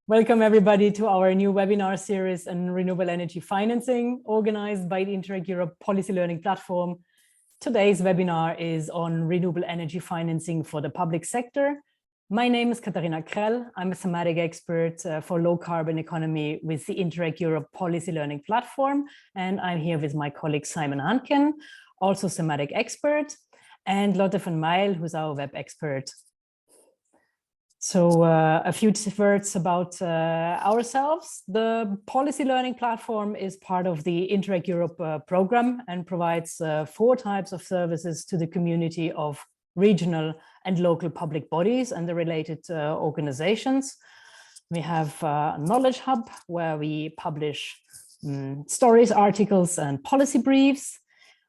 Welcome everybody to our new webinar series on renewable energy financing, organized by the Interreg Europe Policy Learning Platform. Today's webinar is on renewable energy financing for the public sector. My name is Katharina Krell. I'm a thematic expert for low carbon economy with the Interreg Europe Policy Learning Platform. And I'm here with my colleague Simon Hunkin, also thematic expert, and Lotte van Mijl, who's our web expert. So a few words about ourselves. The Policy Learning Platform is part of the Interreg Europe program and provides 4 types of services to the community of regional and local public bodies and the related organizations. We have a knowledge hub where we publish stories, articles, and policy briefs.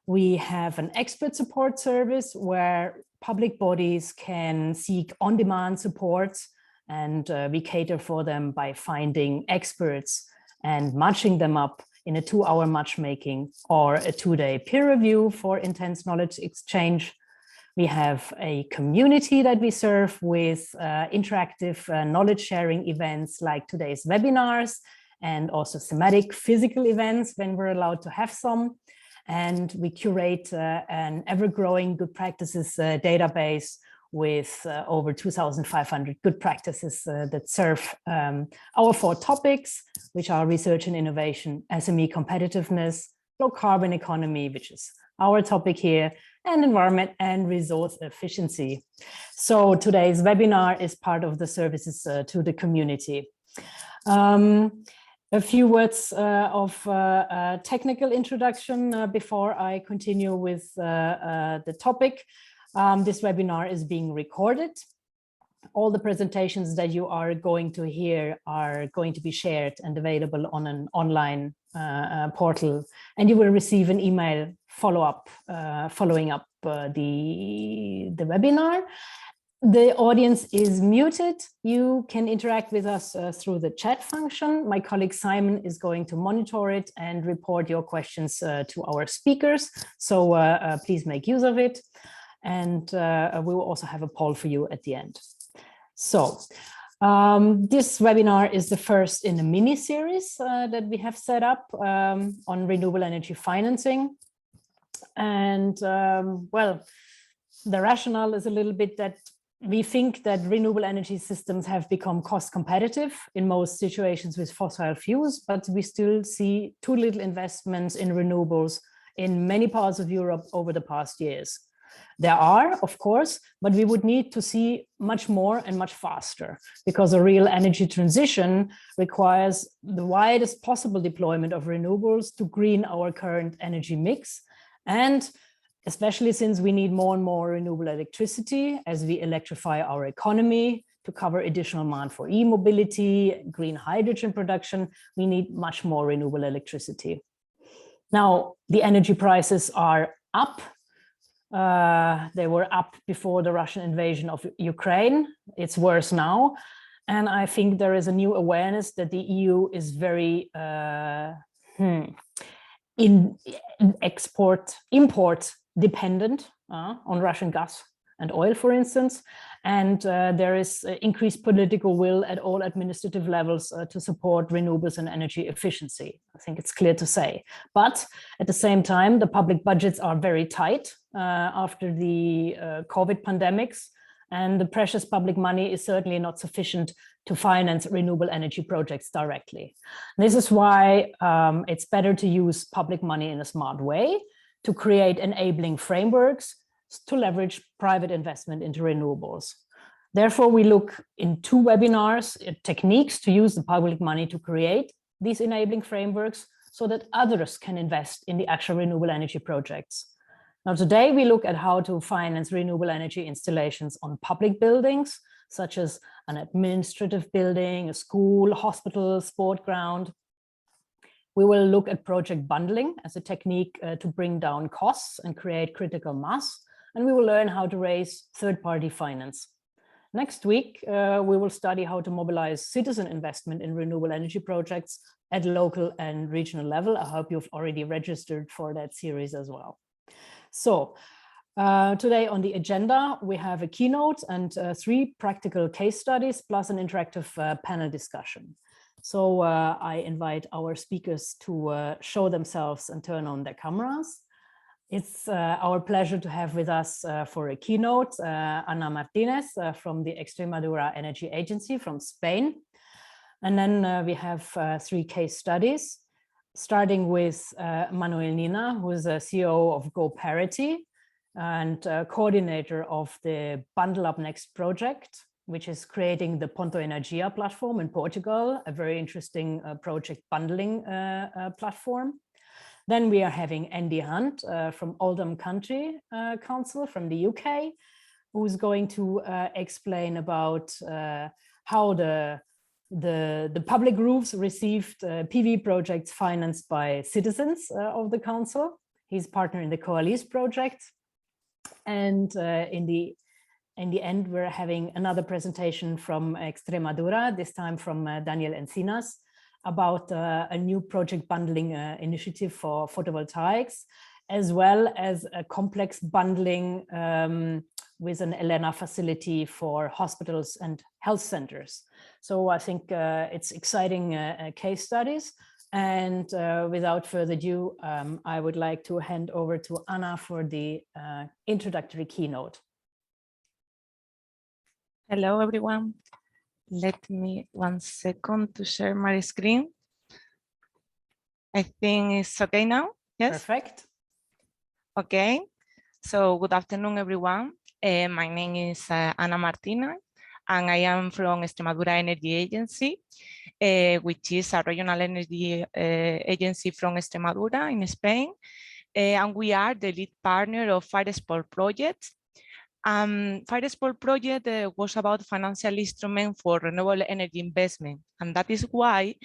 We have an expert support service where public bodies can seek on-demand support, and we cater for them by finding experts and matching them up in a 2-hour matchmaking or a 2-day peer review for intense knowledge exchange. We have a community that we serve with interactive knowledge sharing events like today's webinars, and also thematic physical events when we're allowed to have some. And we curate an ever-growing good practices database with over 2,500 good practices that serve our 4 topics, which are research and innovation, SME competitiveness, low carbon economy, which is our topic here, and environment and resource efficiency. So today's webinar is part of the services to the community. A few words of technical introduction before I continue with the topic. This webinar is being recorded. All the presentations that you are going to hear are going to be shared and available on an online portal, and you will receive an email following up the webinar. The audience is muted. You can interact with us through the chat function. My colleague Simon is going to monitor it and report your questions to our speakers. So please make use of it. And we will also have a poll for you at the end. So this webinar is the first in a mini series that we have set up on renewable energy financing. And well, the rationale is a little bit that we think that renewable energy systems have become cost competitive in most situations with fossil fuels, but we still see too little investments in renewables in many parts of Europe over the past years. There are, of course, but we would need to see much more and much faster, because a real energy transition requires the widest possible deployment of renewables to green our current energy mix, and especially since we need more and more renewable electricity as we electrify our economy to cover additional demand for e-mobility, green hydrogen production, we need much more renewable electricity. Now, the energy prices are up. They were up before the Russian invasion of Ukraine. It's worse now. And I think there is a new awareness that the EU is very import dependent on Russian gas and oil, for instance, and there is increased political will at all administrative levels to support renewables and energy efficiency. I think it's clear to say. But at the same time, the public budgets are very tight after the COVID pandemics, and the precious public money is certainly not sufficient to finance renewable energy projects directly. This is why it's better to use public money in a smart way, to create enabling frameworks to leverage private investment into renewables. Therefore, we look in 2 webinars at techniques to use the public money to create these enabling frameworks so that others can invest in the actual renewable energy projects. Now, today we look at how to finance renewable energy installations on public buildings, such as an administrative building, a school, hospital, sport ground. We will look at project bundling as a technique to bring down costs and create critical mass, and we will learn how to raise third-party finance. Next week, we will study how to mobilize citizen investment in renewable energy projects at local and regional level. I hope you've already registered for that series as well. So Today on the agenda, we have a keynote and 3 practical case studies, plus an interactive panel discussion. So I invite our speakers to show themselves and turn on their cameras. It's our pleasure to have with us for a keynote, Ana Martinez from the Extremadura Energy Agency from Spain. And then we have 3 case studies, starting with Manuel, who is a CEO of Go Parity and coordinator of the BundleUp Next project, which is creating the Ponto Energia platform in Portugal, a very interesting project bundling platform. Then we are having Andy Hunt from Oldham Country Council from the UK, who's going to explain about how the public roofs received PV projects financed by citizens of the council. He's partner in the COALESCCE project. And in the end, we're having another presentation from Extremadura, this time from Daniel Encinas, about a new project bundling initiative for photovoltaics, as well as a complex bundling with an ELENA facility for hospitals and health centers. So I think it's exciting case studies. And without further ado, I would like to hand over to Ana for the introductory keynote. Hello, everyone. Let me 1 second to share my screen. I think it's okay now. Yes. Perfect. Okay. So good afternoon, everyone. My name is Ana Martinez, and I am from Extremadura Energy Agency, which is a regional energy agency from Extremadura in Spain. And we are the lead partner of FIRESPOL project. FIRESPOL project was about financial instrument for renewable energy investment. And that is why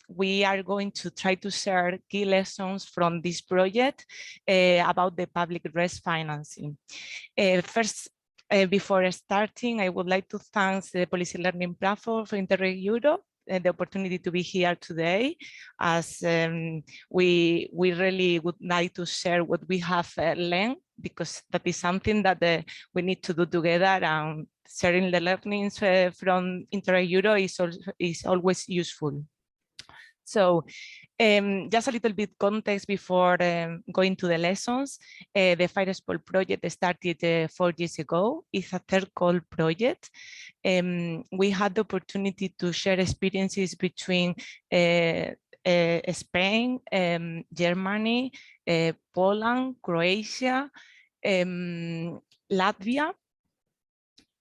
we are going to try to share key lessons from this project about the public RES financing. First, before starting, I would like to thank the Policy Learning Platform for Interreg Europe the opportunity to be here today, as we really would like to share what we have learned, because that is something that we need to do together, and sharing the learnings from Interreg Europe is always useful. So just a little bit context before going to the lessons. The FIRESPOL project started 4 years ago. It's a third call project. We had the opportunity to share experiences between Spain, Germany, Poland, Croatia, Latvia.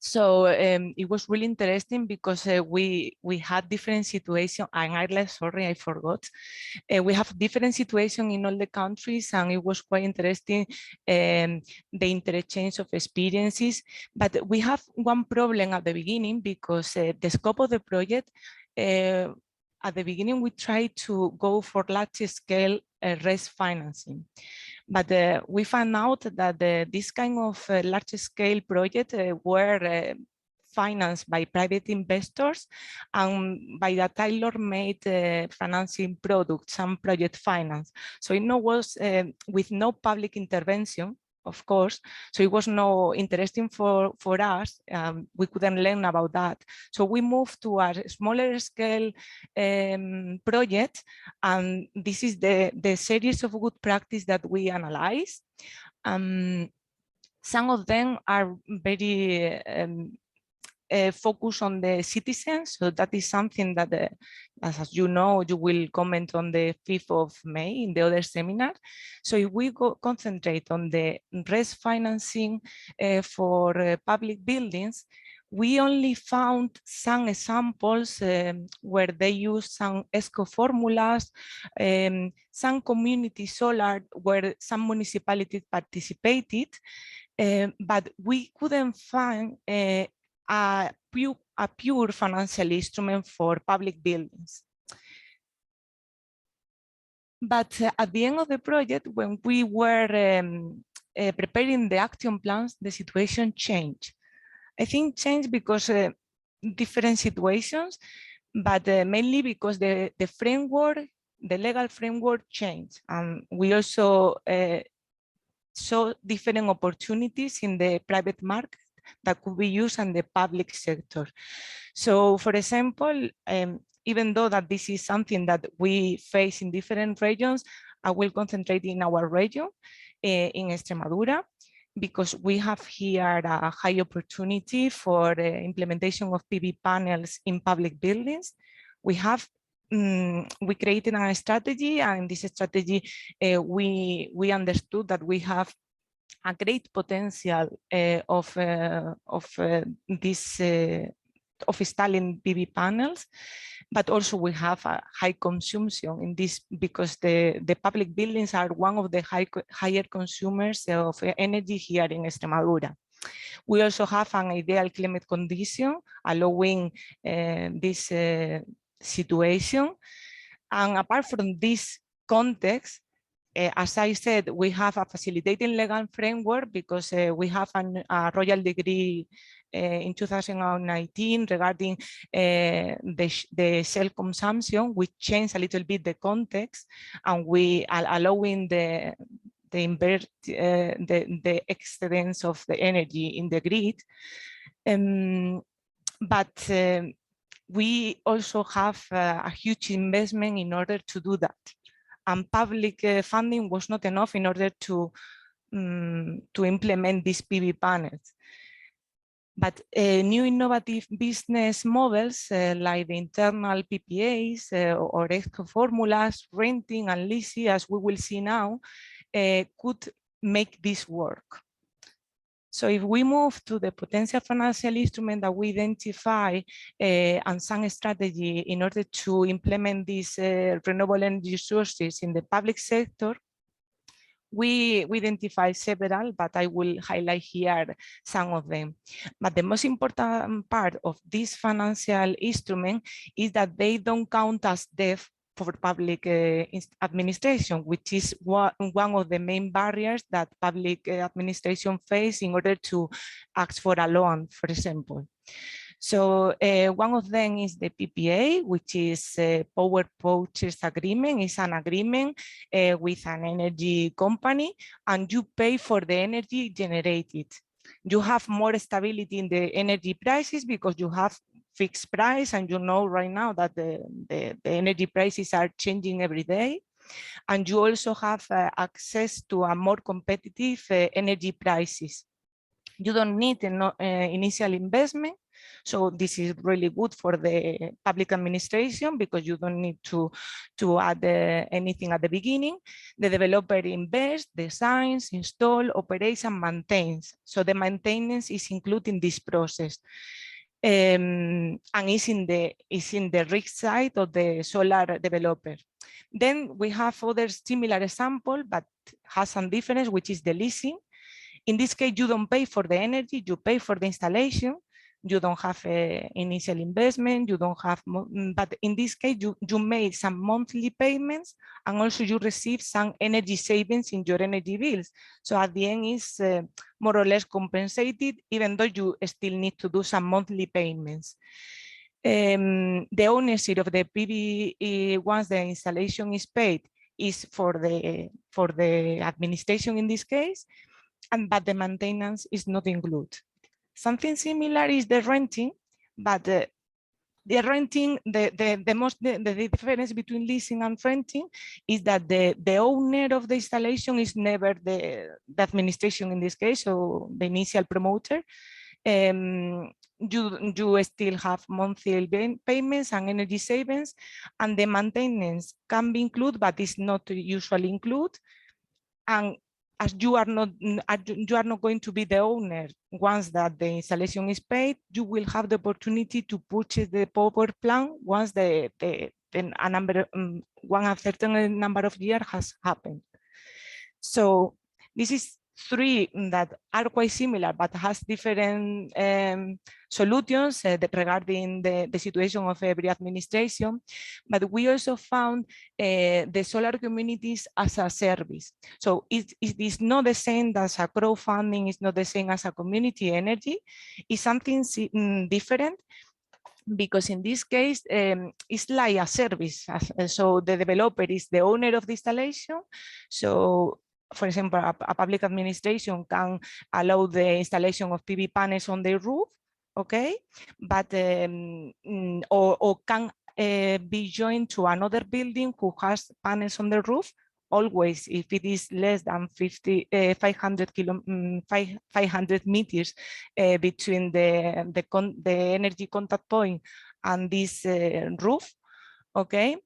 So it was really interesting because we had different situations, and Ireland, sorry, I forgot. We have different situations in all the countries, and it was quite interesting, the interchange of experiences. But we have one problem at the beginning, because the scope of the project, at the beginning, we tried to go for large scale RES financing. But we found out that this kind of large-scale projects were financed by private investors and by a tailor-made financing product, some project finance. So it was with no public intervention, of course, so it was no interesting for us. We couldn't learn about that. So we moved to a smaller scale project, and this is the series of good practice that we analyze. Some of them are very focus on the citizens, so that is something that, as you know, you will comment on the 5th of May in the other seminar. So if we concentrate on the RES financing for public buildings, we only found some examples where they use some ESCO formulas, some community solar where some municipalities participated, but we couldn't find a pure financial instrument for public buildings. But at the end of the project, when we were preparing the action plans, the situation changed. I think changed because different situations, but mainly because the framework, the legal framework changed. And we also saw different opportunities in the private market that could be used in the public sector. So, for example, even though that this is something that we face in different regions, I will concentrate in our region, in Extremadura, because we have here a high opportunity for the implementation of PV panels in public buildings. We created a strategy, and in this strategy, we understood that we have a great potential of installing PV panels, but also we have a high consumption in this because the public buildings are one of the higher consumers of energy here in Extremadura. We also have an ideal climate condition allowing this situation. And apart from this context, as I said, we have a facilitating legal framework because we have a royal degree in 2019 regarding the cell consumption, which changed a little bit the context, and we are allowing the excess of the energy in the grid. But we also have a huge investment in order to do that. And public funding was not enough in order to implement these PV panels. But new innovative business models like the internal PPAs or eco formulas, renting and leasing, as we will see now, could make this work. So if we move to the potential financial instrument that we identify and some strategy in order to implement these renewable energy sources in the public sector, we identify several, but I will highlight here some of them. But the most important part of this financial instrument is that they don't count as debt for public administration, which is one of the main barriers that public administration face in order to ask for a loan, for example. So one of them is the PPA, which is a power purchase agreement. It's an agreement with an energy company, and you pay for the energy generated. You have more stability in the energy prices because you have fixed price, and you know right now that the energy prices are changing every day. And you also have access to a more competitive energy prices. You don't need initial investment. So this is really good for the public administration because you don't need to add anything at the beginning. The developer invests, designs, installs, operates, and maintains. So the maintenance is included in this process. And is in the risk side of the solar developer. Then we have other similar example, but has some difference, which is the leasing. In this case, you don't pay for the energy, you pay for the installation. You don't have initial investment, you don't have, but in this case, you made some monthly payments, and also you receive some energy savings in your energy bills. So at the end is more or less compensated, even though you still need to do some monthly payments. The ownership of the PV, once the installation is paid, is for the administration in this case, but the maintenance is not included. Something similar is the renting, but the renting, the difference between leasing and renting is that the owner of the installation is never the administration in this case, so the initial promoter. You still have monthly payments and energy savings, and the maintenance can be included, but it's not usually included. And as you are not going to be the owner once that the installation is paid, you will have the opportunity to purchase the power plant once a certain number of years has happened. So this is three that are quite similar, but has different solutions regarding the situation of every administration. But we also found the solar communities as a service. So it is not the same as a crowdfunding, it's not the same as a community energy. It's something different, because in this case, it's like a service. So the developer is the owner of the installation. So for example, a public administration can allow the installation of PV panels on their roof, okay, but or can be joined to another building who has panels on the roof, always if it is less than 500 meters between the energy contact point and this roof, okay?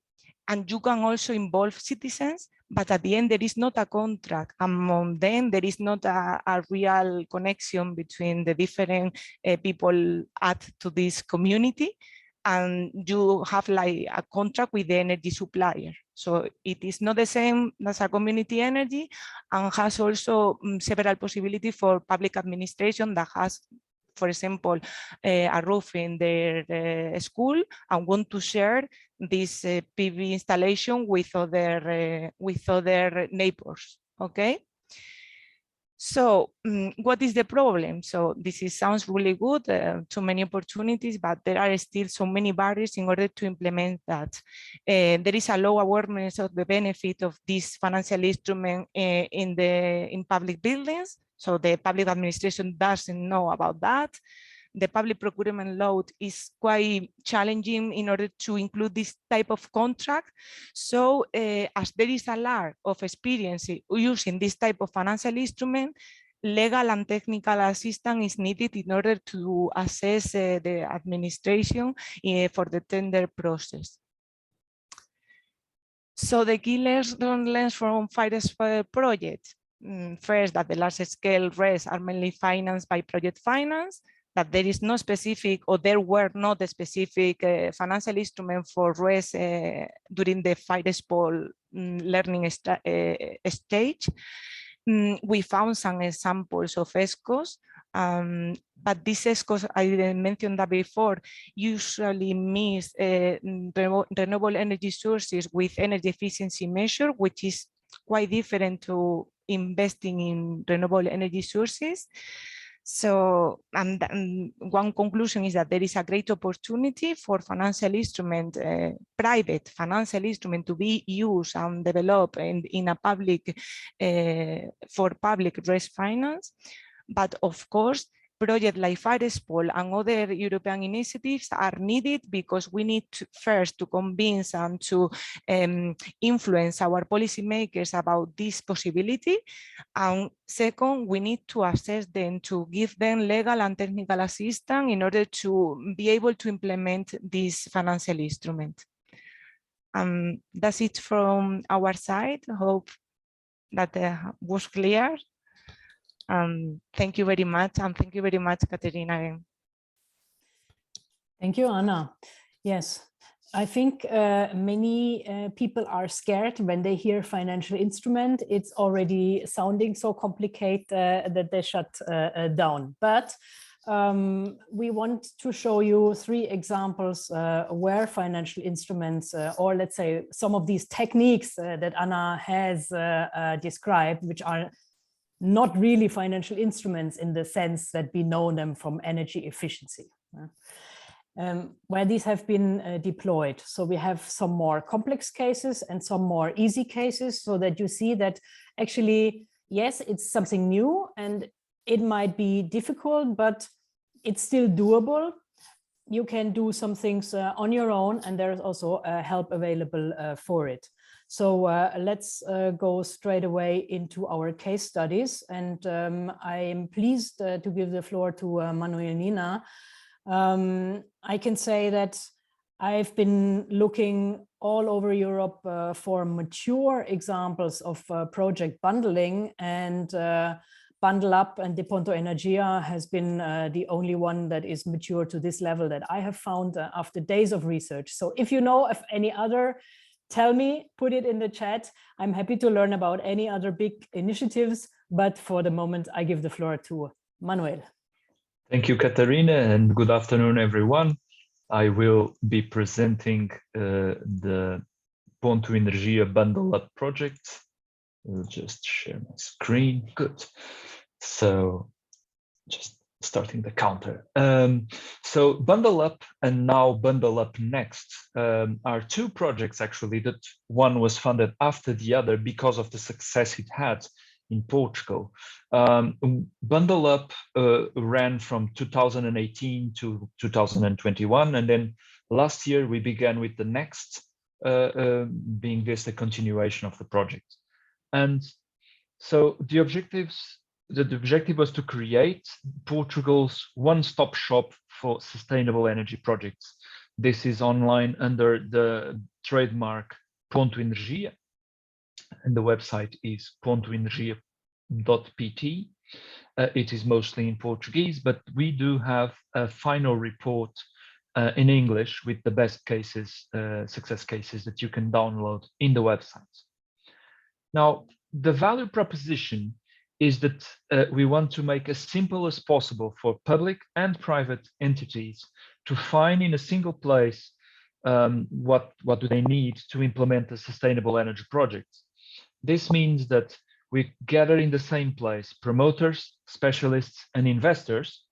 And you can also involve citizens, but at the end there is not a contract among them. There is not a real connection between the different people add to this community, and you have like a contract with the energy supplier. So it is not the same as a community energy, and has also several possibilities for public administration that has, for example, a roof in their school and want to share this PV installation with other neighbors, okay? So what is the problem? So this sounds really good, too many opportunities, but there are still so many barriers in order to implement that. There is a low awareness of the benefit of this financial instrument in public buildings. So the public administration doesn't know about that. The public procurement law is quite challenging in order to include this type of contract. So as there is a lack of experience using this type of financial instrument, legal and technical assistance is needed in order to assess the administration for the tender process. So the key lessons from FIRESPOL project. First, that the large scale RES are mainly financed by project finance, that there is no specific, or there were not a specific financial instrument for RES during the FIRESPOL learning stage. We found some examples of ESCOs, but these ESCOs, I didn't mention that before, usually mix renewable energy sources with energy efficiency measure, which is quite different to investing in renewable energy sources. So, and one conclusion is that there is a great opportunity for financial instrument, private financial instrument, to be used and developed in a public, for public RES finance. But of course, projects like FIRESPOL and other European initiatives are needed, because we need to, first, to convince and to influence our policymakers about this possibility. And second, we need to assess them, to give them legal and technical assistance in order to be able to implement this financial instrument. That's it from our side. Hope that was clear. Thank you very much, and thank you very much, Katharina. Thank you, Ana. Yes, I think many people are scared when they hear financial instrument. It's already sounding so complicated that they shut down. But we want to show you 3 examples where financial instruments, or let's say some of these techniques that Ana has described, which are not really financial instruments in the sense that we know them from energy efficiency, where these have been deployed. So we have some more complex cases and some more easy cases, so that you see that actually, yes, it's something new and it might be difficult, but it's still doable. You can do some things on your own, and there is also help available for it. So let's go straight away into our case studies. And I am pleased to give the floor to Manuel Nina. I can say that I've been looking all over Europe for mature examples of project bundling, and BundleUp and the Ponto Energia has been the only one that is mature to this level that I have found after days of research. So if you know of any other, tell me, put it in the chat. I'm happy to learn about any other big initiatives, but for the moment, I give the floor to Manuel. Thank you, Katharina, and good afternoon, everyone. I will be presenting the Ponto Energia BundleUp project. I'll just share my screen. Good. So just starting the counter. So BundleUp and now BundleUp Next are 2 projects actually, that one was funded after the other because of the success it had in Portugal. BundleUp ran from 2018 to 2021, and then last year we began with the next, being this a continuation of the project. And so the objective was to create Portugal's one-stop shop for sustainable energy projects. This is online under the trademark Ponto Energia, and the website is pontoenergia.pt. It is mostly in Portuguese, but we do have a final report in English with the best cases, success cases that you can download in the website. Now, the value proposition is that we want to make as simple as possible for public and private entities to find in a single place what do they need to implement a sustainable energy project. This means that we gather in the same place promoters, specialists, and investors,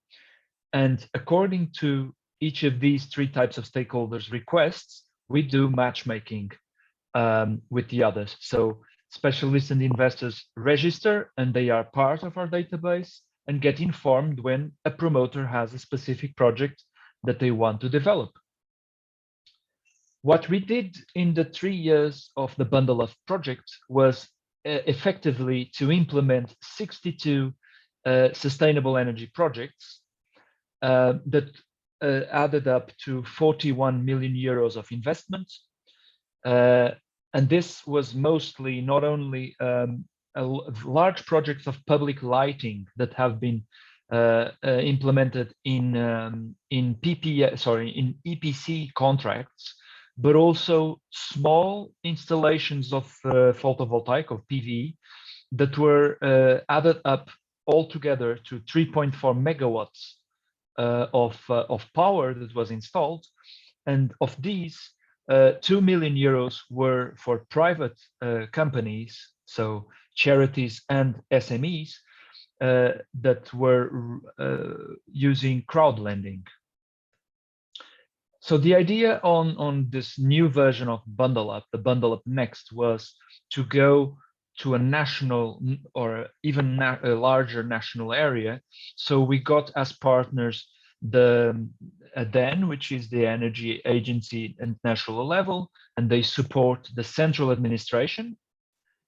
and according to each of these three types of stakeholders' requests, we do matchmaking with the others. So specialists and investors register, and they are part of our database and get informed when a promoter has a specific project that they want to develop. What we did in the 3 years of the BundleUp project was effectively to implement 62 sustainable energy projects that added up to 41 million euros of investment. And this was mostly not only large projects of public lighting that have been implemented in EPC contracts, but also small installations of photovoltaic, of PV, that were added up altogether to 3.4 megawatts of power that was installed. And of these, 2 million euros were for private companies, so charities and SMEs, that were using crowd lending. So the idea on this new version of BundleUp, the BundleUp Next, was to go to a national or even a larger national area. So we got as partners the ADEN, which is the energy agency at national level, and they support the central administration.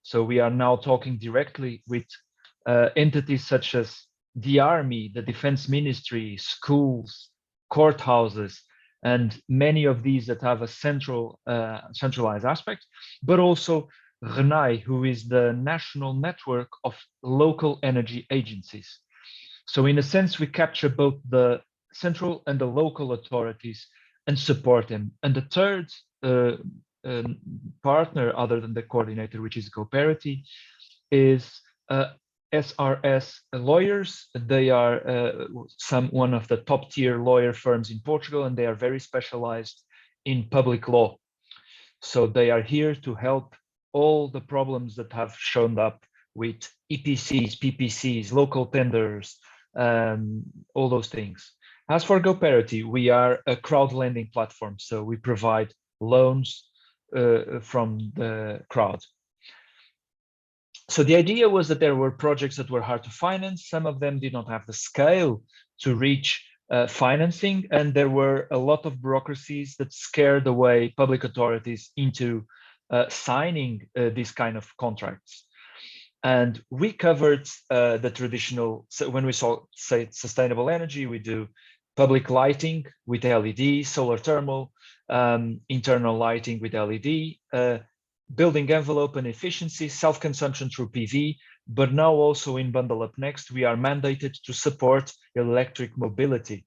So we are now talking directly with entities such as the army, the defense ministry, schools, courthouses, and many of these that have a centralized aspect, but also RENAI, who is the national network of local energy agencies. So in a sense, we capture both the central and the local authorities and support them. And the third partner, other than the coordinator, which is COALESCCE, is SRS lawyers. They are one of the top tier lawyer firms in Portugal, and they are very specialized in public law. So they are here to help all the problems that have shown up with EPCs, PPCs, local tenders, all those things. As for COALESCCE, we are a crowd lending platform, so we provide loans from the crowd. So the idea was that there were projects that were hard to finance. Some of them did not have the scale to reach financing, and there were a lot of bureaucracies that scared away public authorities into signing these kind of contracts. And we covered the traditional, so when we say sustainable energy, we do public lighting with LED, solar thermal, internal lighting with LED, building envelope and efficiency, self-consumption through PV, but now also in BundleUp Next, we are mandated to support electric mobility.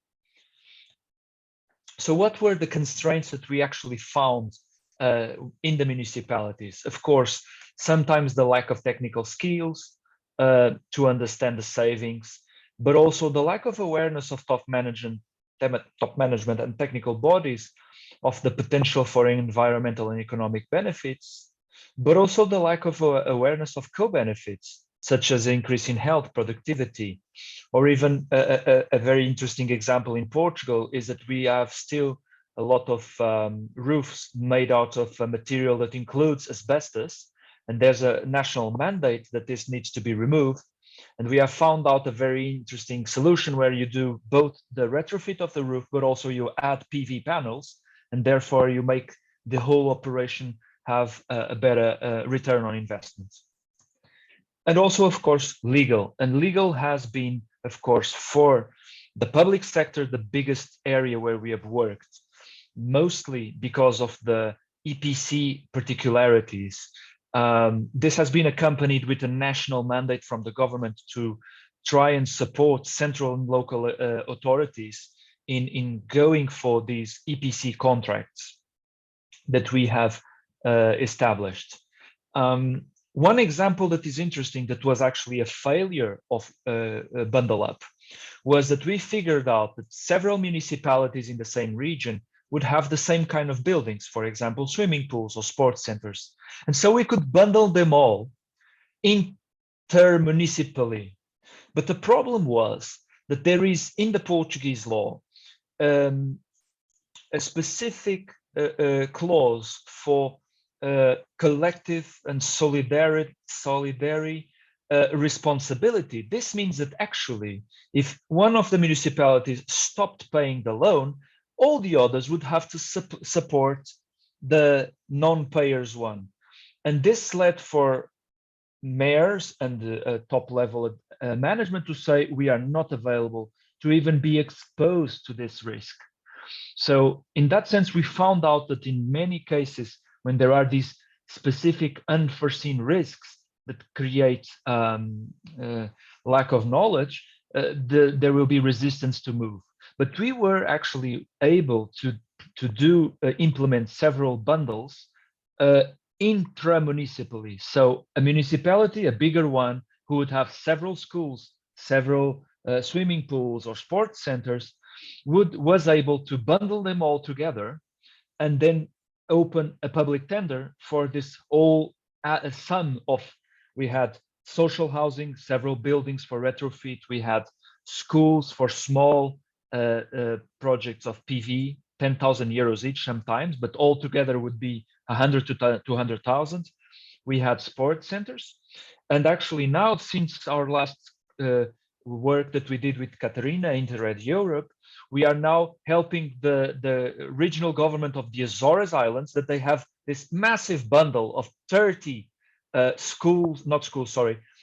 So what were the constraints that we actually found in the municipalities? Of course, sometimes the lack of technical skills to understand the savings, but also the lack of awareness of top management and technical bodies of the potential for environmental and economic benefits, but also the lack of awareness of co-benefits, such as increase in health, productivity, or even a very interesting example in Portugal is that we have still a lot of roofs made out of a material that includes asbestos, and there's a national mandate that this needs to be removed. And we have found out a very interesting solution where you do both the retrofit of the roof, but also you add PV panels, and therefore you make the whole operation have a better return on investment. And also, of course, legal. And legal has been, of course, for the public sector, the biggest area where we have worked, mostly because of the EPC particularities. This has been accompanied with a national mandate from the government to try and support central and local authorities in going for these EPC contracts that we have established. One example that is interesting that was actually a failure of BundleUp was that we figured out that several municipalities in the same region would have the same kind of buildings, for example, swimming pools or sports centers. And so we could bundle them all intermunicipally. But the problem was that there is in the Portuguese law a specific clause for collective and solidary responsibility. This means that actually, if one of the municipalities stopped paying the loan, all the others would have to support the non-payers one. And this led for mayors and top level management to say, we are not available to even be exposed to this risk. So in that sense, we found out that in many cases, when there are these specific unforeseen risks that create lack of knowledge, there will be resistance to move. But we were actually able to implement several bundles intramunicipally. So a municipality, a bigger one, who would have several schools, several swimming pools or sports centers, was able to bundle them all together and then open a public tender for this whole sum of, we had social housing, several buildings for retrofit, we had schools for small projects of PV, 10,000 euros each sometimes, but all together would be 100 to 200,000. We had sports centers. And actually now, since our last work that we did with Katharina Interred Europe, we are now helping the regional government of the Azores Islands, that they have this massive bundle of 30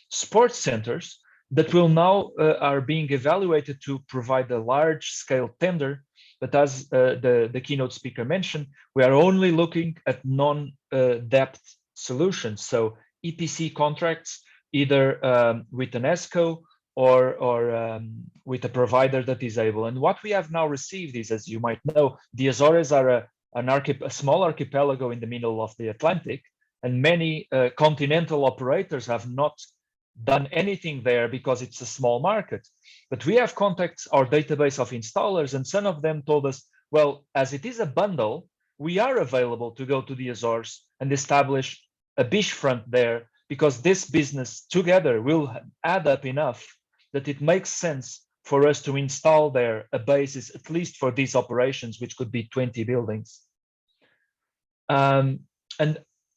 sports centers that will now are being evaluated to provide a large scale tender. But as the keynote speaker mentioned, we are only looking at non-debt solutions. So EPC contracts, either with an ESCO or with a provider that is able. And what we have now received is, as you might know, the Azores are a small archipelago in the middle of the Atlantic, and many continental operators have not done anything there because it's a small market. But we have contacts, our database of installers, and some of them told us, well, as it is a bundle, we are available to go to the Azores and establish a beachfront there, because this business together will add up enough that it makes sense for us to install there a basis, at least for these operations, which could be 20 buildings. And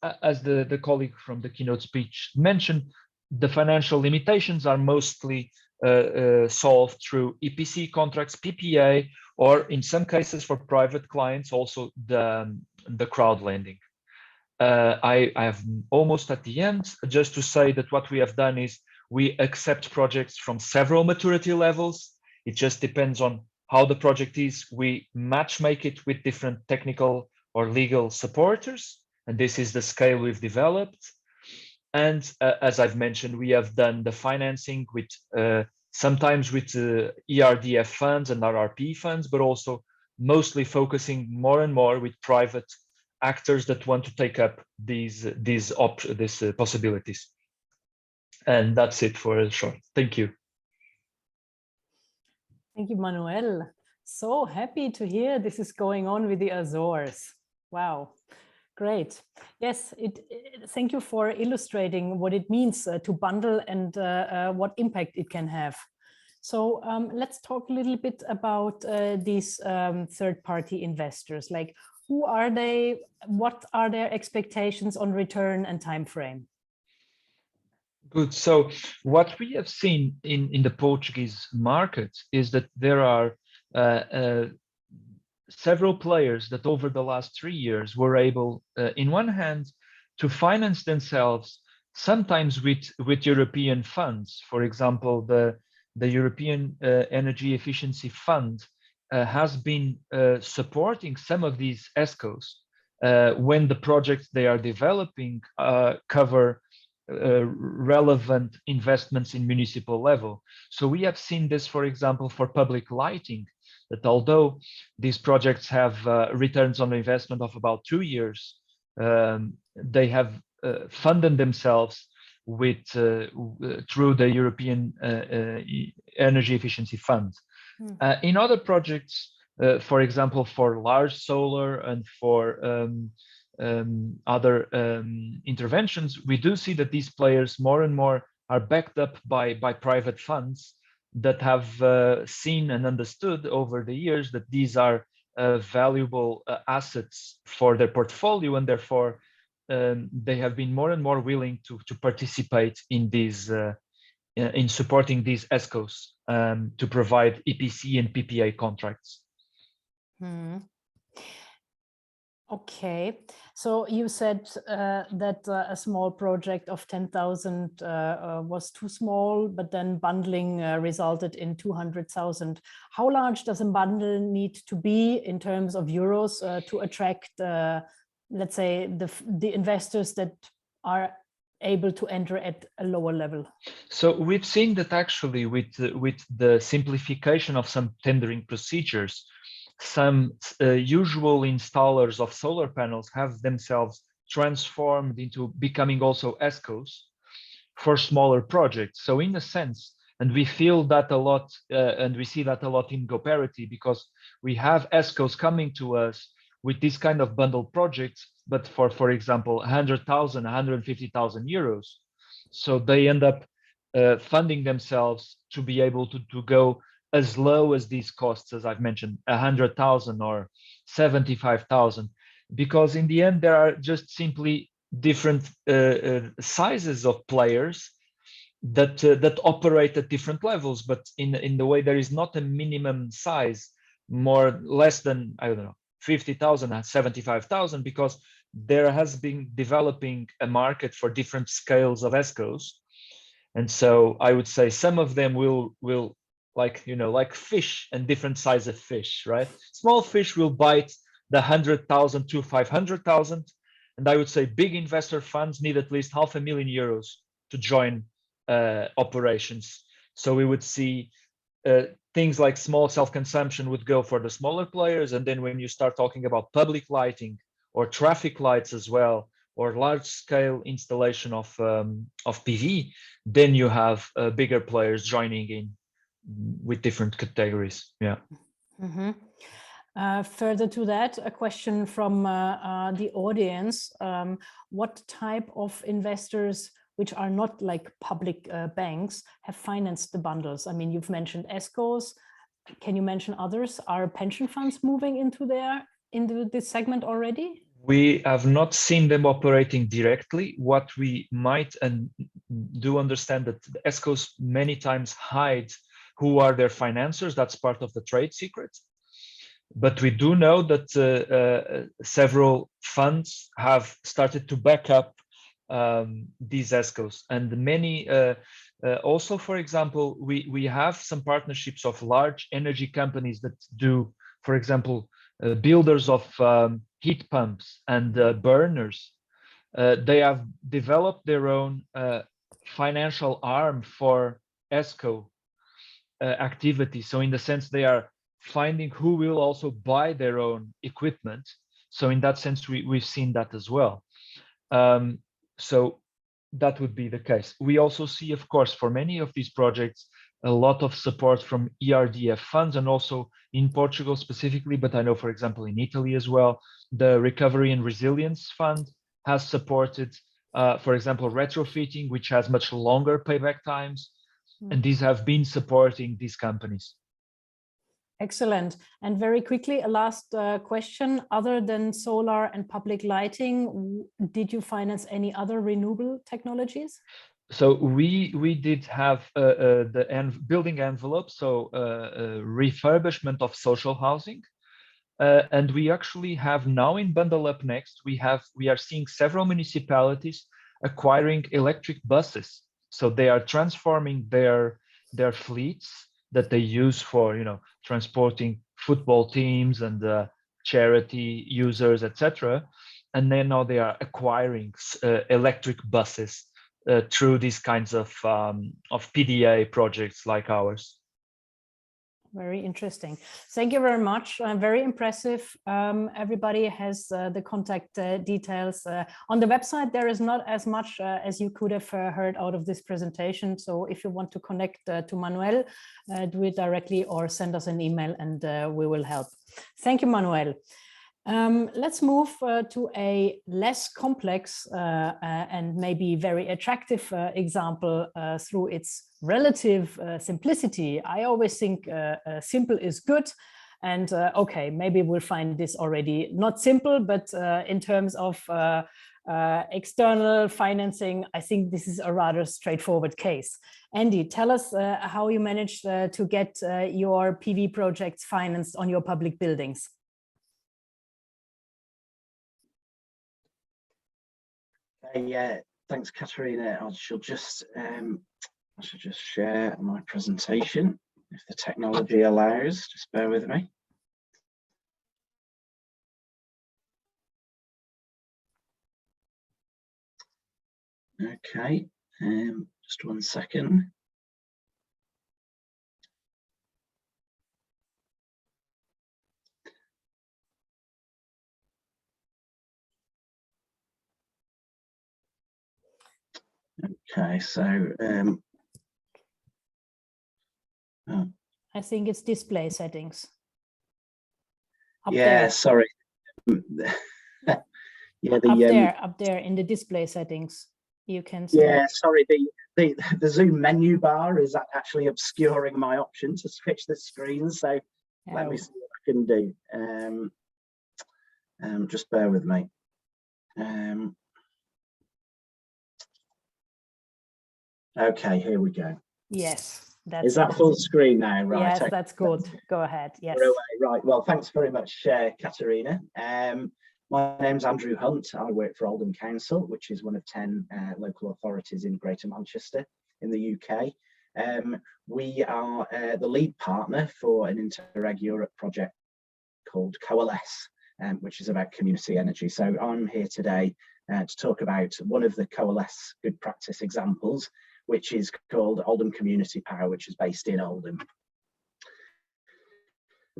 as the colleague from the keynote speech mentioned, the financial limitations are mostly solved through EPC contracts, PPA, or in some cases for private clients, also the crowd lending. I have almost at the end, just to say that what we have done is we accept projects from several maturity levels. It just depends on how the project is. We make it with different technical or legal supporters, and this is the scale we've developed. And as I've mentioned, we have done the financing with sometimes with ERDF funds and RRP funds, but also mostly focusing more and more with private actors that want to take up these possibilities. And that's it for a short. Thank you. Thank you, Manuel. So happy to hear this is going on with the Azores. Wow. Great. Yes, thank you for illustrating what it means to bundle and what impact it can have. So let's talk a little bit about these third-party investors. Like, who are they? What are their expectations on return and time frame? Good. So what we have seen in the Portuguese market is that there are several players that over the last 3 years were able, in one hand, to finance themselves, sometimes with European funds. For example, the European Energy Efficiency Fund has been supporting some of these ESCOs when the projects they are developing cover relevant investments in municipal level. So we have seen this, for example, for public lighting, that although these projects have returns on investment of about 2 years, they have funded themselves with through the European Energy Efficiency Fund. In other projects, for example, for large solar and for other interventions, we do see that these players more and more are backed up by private funds that have seen and understood over the years that these are valuable assets for their portfolio, and therefore they have been more and more willing to participate in these in supporting these ESCOs to provide EPC and PPA contracts. Okay, so you said that a small project of 10,000 was too small, but then bundling resulted in 200,000. How large does a bundle need to be in terms of euros to attract, let's say, the investors that are able to enter at a lower level? So we've seen that actually with the simplification of some tendering procedures, some usual installers of solar panels have themselves transformed into becoming also ESCOs for smaller projects. So in a sense, and we feel that a lot, and we see that a lot in GoParity, because we have ESCOs coming to us with this kind of bundled projects, but for example, 100,000, 150,000 euros. So they end up funding themselves to be able to go as low as these costs, as I've mentioned, 100,000 or 75,000, because in the end, there are just simply different sizes of players that operate at different levels, but in the way there is not a minimum size, less than, I don't know, 50,000 and 75,000, because there has been developing a market for different scales of ESCOs. And so I would say some of them will like, you know, like fish and different size of fish, right? Small fish will bite the 100,000 to 500,000. And I would say big investor funds need at least €500,000 to join operations. So we would see things like small self-consumption would go for the smaller players. And then when you start talking about public lighting or traffic lights as well, or large scale installation of PV, then you have bigger players joining in with different categories. Yeah. Further to that, a question from the audience. What type of investors, which are not like public banks, have financed the bundles? I mean, you've mentioned ESCOs. Can you mention others? Are pension funds moving into this segment already? We have not seen them operating directly. What we might and do understand that the ESCOs many times hide who are their financiers. That's part of the trade secret. But we do know that several funds have started to back up these ESCOs, and many also, for example, we have some partnerships of large energy companies that do, for example, builders of heat pumps and burners. They have developed their own financial arm for ESCO activity. So in the sense, they are finding who will also buy their own equipment. So in that sense, we've seen that as well. So that would be the case. We also see, of course, for many of these projects, a lot of support from ERDF funds, and also in Portugal specifically, but I know, for example, in Italy as well, the Recovery and Resilience Fund has supported, for example, retrofitting, which has much longer payback times. And these have been supporting these companies. Excellent. And very quickly, a last question. Other than solar and public lighting, did you finance any other renewable technologies? So we did have the building envelope, so refurbishment of social housing. And we actually have now in BundleUp Next, we are seeing several municipalities acquiring electric buses. So they are transforming their fleets that they use for, you know, transporting football teams and charity users, etc. And then now they are acquiring electric buses through these kinds of PDA projects like ours. Very interesting. Thank you very much. Very impressive. Everybody has the contact details. On the website, there is not as much as you could have heard out of this presentation. So if you want to connect to Manuel, do it directly or send us an email and we will help. Thank you, Manuel. Let's move to a less complex and maybe very attractive example through its relative simplicity. I always think simple is good. And okay, maybe we'll find this already not simple, but in terms of external financing, I think this is a rather straightforward case. Andy, tell us how you managed to get your PV projects financed on your public buildings. Yeah, thanks, Katharina. I shall just share my presentation if the technology allows. Just bear with me. Okay, just 1 second. Okay, so I think it's display settings. Up yeah, there. sorry. Yeah, up there in the display settings, you can see. Yeah, sorry, the Zoom menu bar is actually obscuring my option to switch the screen. So let me see what I can do. Just bear with me. Okay, here we go. Yes, is that full screen now? Right. Yes, okay. That's good. Go ahead. Yes. Right. Well, thanks very much, Katharina. My name's Andrew Hunt. I work for Oldham Council, which is one of 10 local authorities in Greater Manchester in the UK. We are the lead partner for an Interreg Europe project called COALESCCE, which is about community energy. So I'm here today to talk about one of the COALESCCE good practice examples, which is called Oldham Community Power, which is based in Oldham.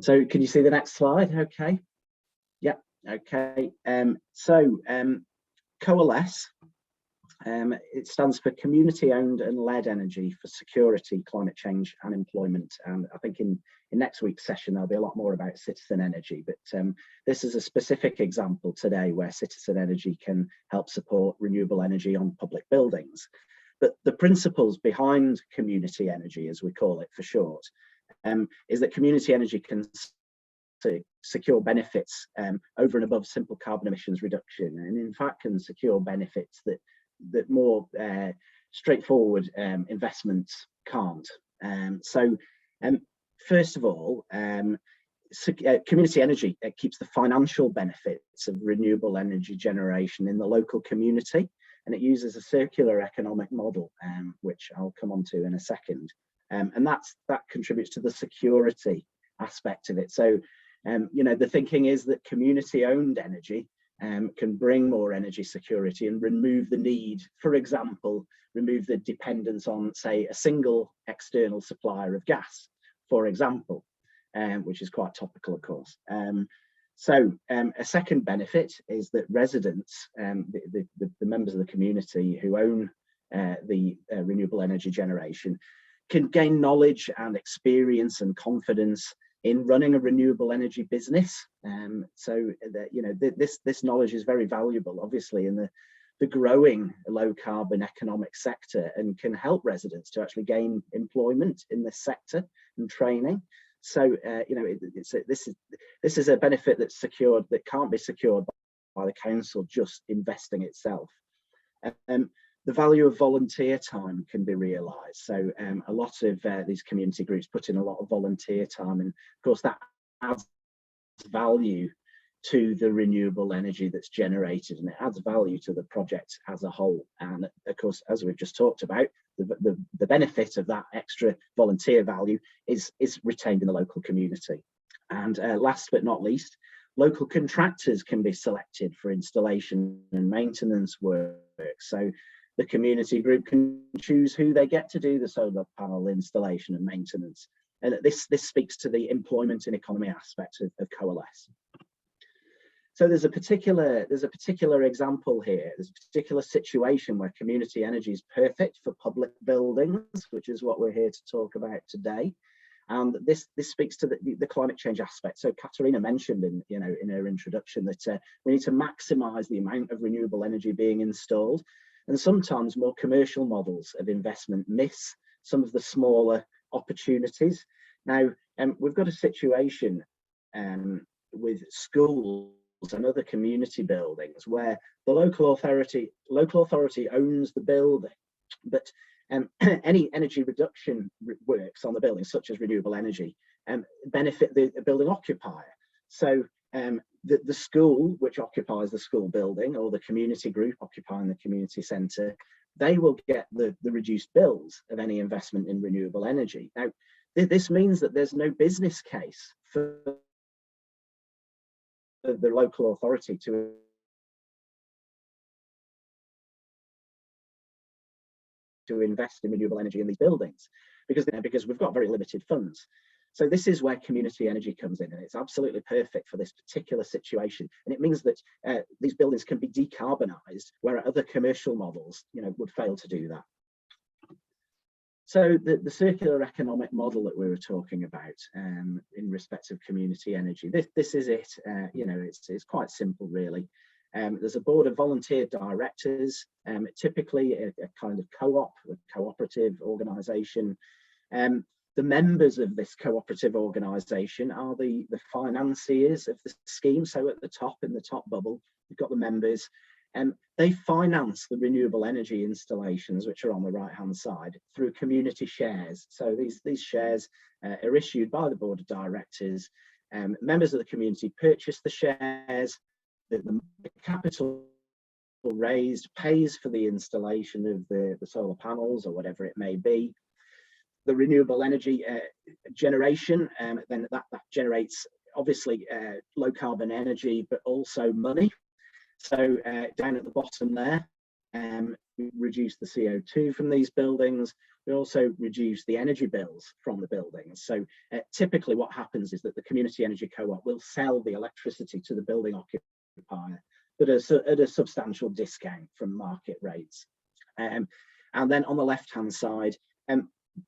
So can you see the next slide? Okay. Yeah. Okay. COALESCCE, it stands for Community Owned and Led Energy for Security, Climate Change and Employment. And I think in next week's session, there'll be a lot more about citizen energy, but this is a specific example today where citizen energy can help support renewable energy on public buildings. But the principles behind community energy, as we call it for short, is that community energy can secure benefits over and above simple carbon emissions reduction, and in fact can secure benefits that more straightforward investments can't. First of all, community energy keeps the financial benefits of renewable energy generation in the local community, and it uses a circular economic model, which I'll come on to in a second. And that contributes to the security aspect of it. So, you know, the thinking is that community-owned energy can bring more energy security and remove the need, for example, remove the dependence on, say, a single external supplier of gas, for example, which is quite topical, of course. A second benefit is that residents, the members of the community who own the renewable energy generation, can gain knowledge and experience and confidence in running a renewable energy business. So that, you know, this knowledge is very valuable, obviously, in the growing low carbon economic sector, and can help residents to actually gain employment in this sector and training. So, you know, this is a benefit that's secured, that can't be secured by the council just investing itself. The value of volunteer time can be realised. So a lot of these community groups put in a lot of volunteer time, and of course that adds value to the renewable energy that's generated, and it adds value to the project as a whole. And of course, as we've just talked about, the benefit of that extra volunteer value is retained in the local community. And last but not least, local contractors can be selected for installation and maintenance work. So the community group can choose who they get to do the solar panel installation and maintenance. And this speaks to the employment and economy aspect of COALESCCE. So there's a particular example here. There's a particular situation where community energy is perfect for public buildings, which is what we're here to talk about today. And this speaks to the climate change aspect. So Katharina mentioned in her introduction that we need to maximise the amount of renewable energy being installed, and sometimes more commercial models of investment miss some of the smaller opportunities. Now we've got a situation with schools and other community buildings where the local authority owns the building, but any energy reduction works on the building, such as renewable energy, benefit the building occupier. So the school, which occupies the school building, or the community group occupying the community centre, they will get the reduced bills of any investment in renewable energy. Now, this means that there's no business case for the local authority to invest in renewable energy in these buildings, because we've got very limited funds. So this is where community energy comes in, and it's absolutely perfect for this particular situation. And it means that these buildings can be decarbonised, where other commercial models, would fail to do that. So the circular economic model that we were talking about in respect of community energy, this is it. It's quite simple, really. There's a board of volunteer directors, typically a kind of co-op, a cooperative organisation. The members of this cooperative organisation are the financiers of the scheme. So at the top, in the top bubble, you've got the members. They finance the renewable energy installations, which are on the right-hand side, through community shares. So these shares are issued by the board of directors. Members of the community purchase the shares. The capital raised pays for the installation of the solar panels, or whatever it may be. The renewable energy generation, then that generates obviously low carbon energy, but also money. So down at the bottom there, we reduce the CO2 from these buildings. We also reduce the energy bills from the buildings. So typically what happens is that the community energy co-op will sell the electricity to the building occupier, but at a substantial discount from market rates. And then on the left-hand side,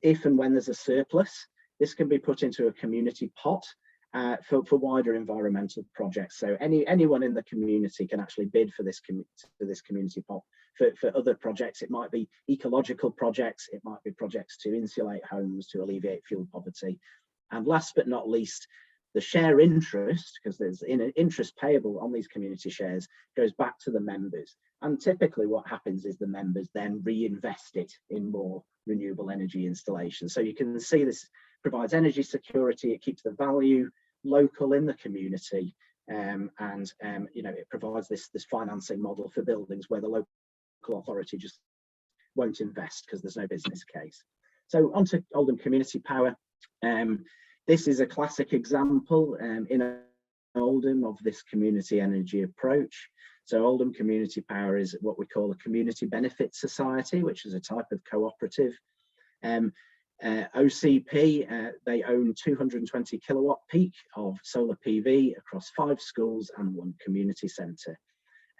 if and when there's a surplus, this can be put into a community pot for wider environmental projects. So anyone in the community can actually bid for this community pot for other projects. It might be ecological projects, it might be projects to insulate homes, to alleviate fuel poverty. And last but not least, the share interest, because there's interest payable on these community shares, goes back to the members. And typically what happens is the members then reinvest it in more renewable energy installations. So you can see this provides energy security, it keeps the value local in the community, and it provides this financing model for buildings where the local authority just won't invest because there's no business case. So onto Oldham Community Power. This is a classic example in Oldham of this community energy approach. So Oldham Community Power is what we call a community benefit society, which is a type of cooperative. OCP, they own 220 kilowatt peak of solar PV across 5 schools and 1 community centre.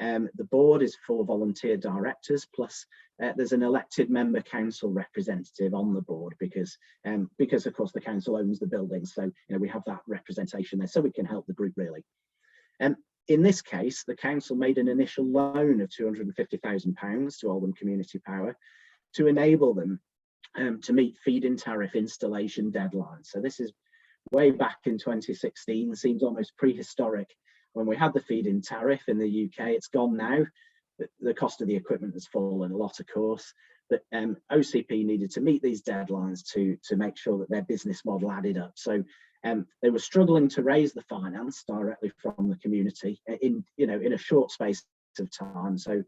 The board is 4 volunteer directors, plus there's an elected member council representative on the board because of course the council owns the building. So we have that representation there, so we can help the group really. In this case, the council made an initial loan of £250,000 to Oldham Community Power to enable them to meet feed-in tariff installation deadlines. So this is way back in 2016, seems almost prehistoric when we had the feed-in tariff in the UK. It's gone now, the cost of the equipment has fallen a lot, of course, but OCP needed to meet these deadlines to make sure that their business model added up. So they were struggling to raise the finance directly from the community in a short space of time. So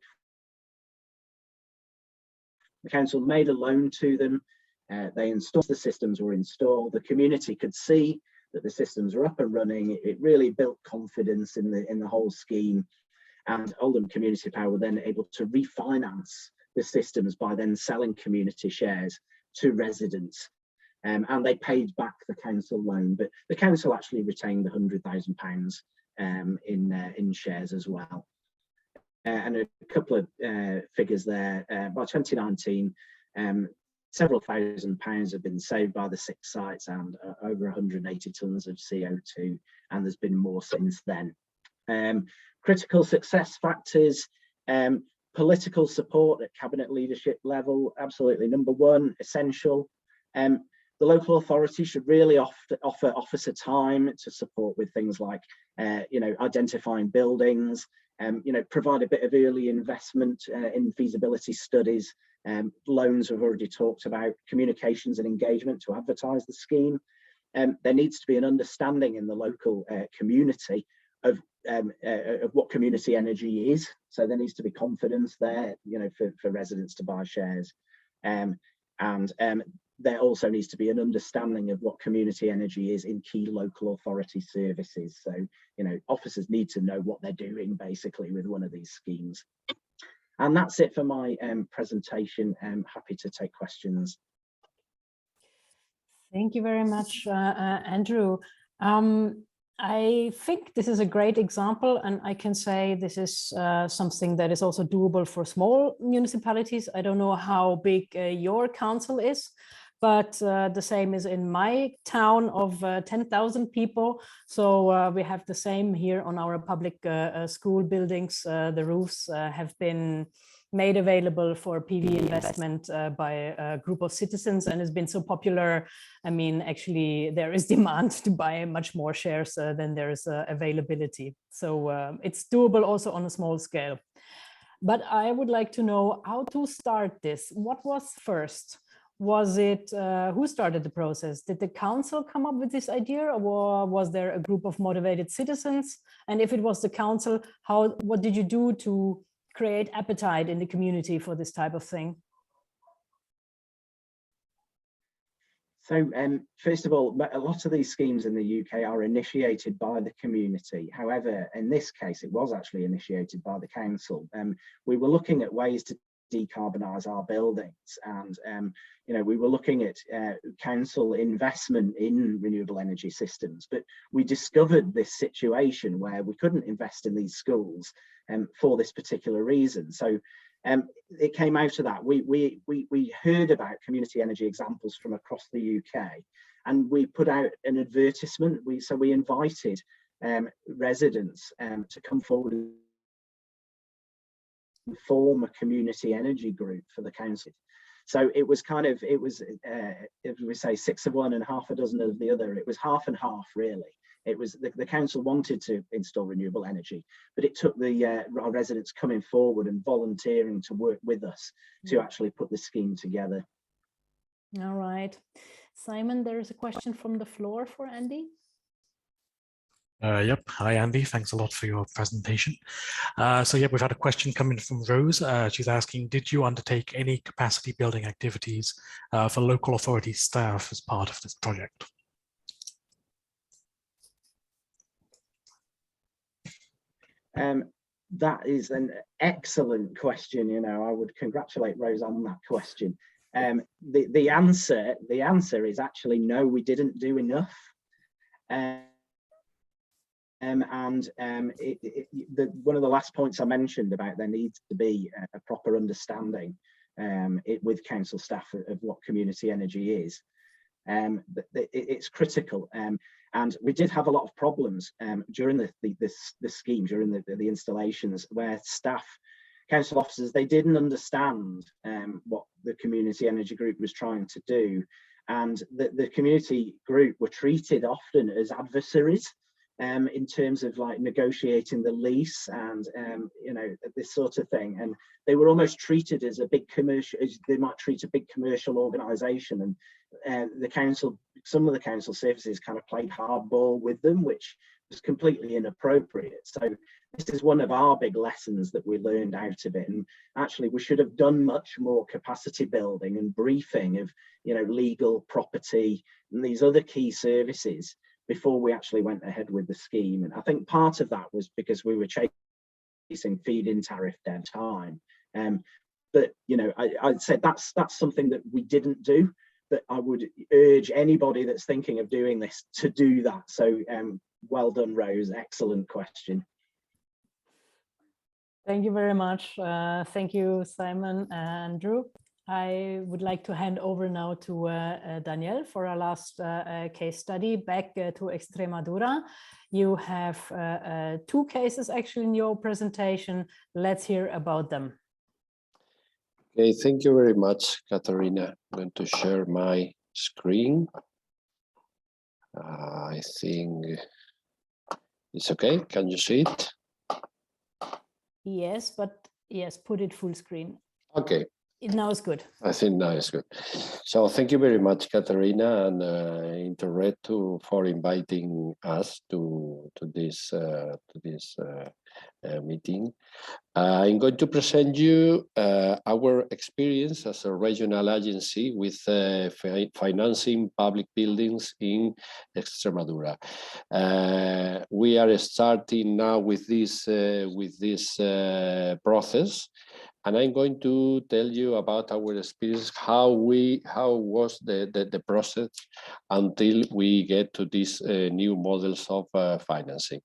the council made a loan to them. They installed, the systems were installed. The community could see that the systems were up and running. It really built confidence in the whole scheme. And Oldham Community Power were then able to refinance the systems by then selling community shares to residents. And they paid back the council loan, but the council actually retained £100,000 in shares as well. And a couple of figures there. By 2019, several £1,000s have been saved by the 6 sites and over 180 tonnes of CO2, and there's been more since then. Critical success factors, political support at cabinet leadership level, absolutely number one, essential. The local authority should really offer officer time to support with things like, identifying buildings, provide a bit of early investment in feasibility studies. Loans we've already talked about, communications and engagement to advertise the scheme. There needs to be an understanding in the local community of what community energy is. So there needs to be confidence there, for residents to buy shares. There also needs to be an understanding of what community energy is in key local authority services. So, officers need to know what they're doing basically with one of these schemes. And that's it for my presentation. I'm happy to take questions. Thank you very much, Andrew. I think this is a great example, and I can say this is something that is also doable for small municipalities. I don't know how big your council is, but the same is in my town of 10,000 people. So we have the same here on our public school buildings. The roofs have been made available for PV investment by a group of citizens, and has been so popular. I mean, actually, there is demand to buy much more shares than there is availability. So it's doable also on a small scale. But I would like to know how to start this. What was first? Was it, who started the process? Did the council come up with this idea, or was there a group of motivated citizens? And if it was the council, what did you do to create appetite in the community for this type of thing? So first of all, a lot of these schemes in the UK are initiated by the community. However, in this case, it was actually initiated by the council. We were looking at ways to decarbonise our buildings, and we were looking at council investment in renewable energy systems, but we discovered this situation where we couldn't invest in these schools for this particular reason. So it came out of that. We heard about community energy examples from across the UK, and we put out an advertisement. So we invited residents to come forward and form a community energy group for the council. So it was if we say 6 of one and half a dozen of the other. It was half and half, really. It was the council wanted to install renewable energy, but it took our residents coming forward and volunteering to work with us to actually put the scheme together. All right. Simon, there is a question from the floor for Andy. Yep. Hi, Andy. Thanks a lot for your presentation. So we've had a question coming from Rose. She's asking, did you undertake any capacity building activities for local authority staff as part of this project? That is an excellent question. I would congratulate Rose on that question. The answer is actually no, we didn't do enough. One of the last points I mentioned about there needs to be a proper understanding with council staff of what community energy is. It's critical, and we did have a lot of problems during the scheme, during the installations, where council officers, they didn't understand what the community energy group was trying to do, and the community group were treated often as adversaries. in terms of like negotiating the lease and you know, this sort of thing. And they were almost treated as a big commercial, as they might treat a big commercial organisation. And the council, some of the council services kind of played hardball with them, which was completely inappropriate. So this is one of our big lessons that we learned out of it. And actually, we should have done much more capacity building and briefing of, you know, legal, property, and these other key services before we actually went ahead with the scheme. And I think part of that was because we were chasing feed-in tariff dead time. But you know, I'd say that's something that we didn't do. But I would urge anybody that's thinking of doing this to do that. So well done, Rose. Excellent question. Thank you very much. Thank you, Simon and Drew. I would like to hand over now to Daniel for our last case study, back to Extremadura. You have 2 cases actually in your presentation. Let's hear about them. Okay, thank you very much, Katharina. I'm going to share my screen. I think it's okay. Can you see it? Yes, but yes, put it full screen. Okay. Now it's good. I think now it's good. So thank you very much, Katharina and Interred for inviting us to this meeting. I'm going to present you our experience as a regional agency with financing public buildings in Extremadura. We are starting now with this process. And I'm going to tell you about our experience, how was the process until we get to these new models of financing.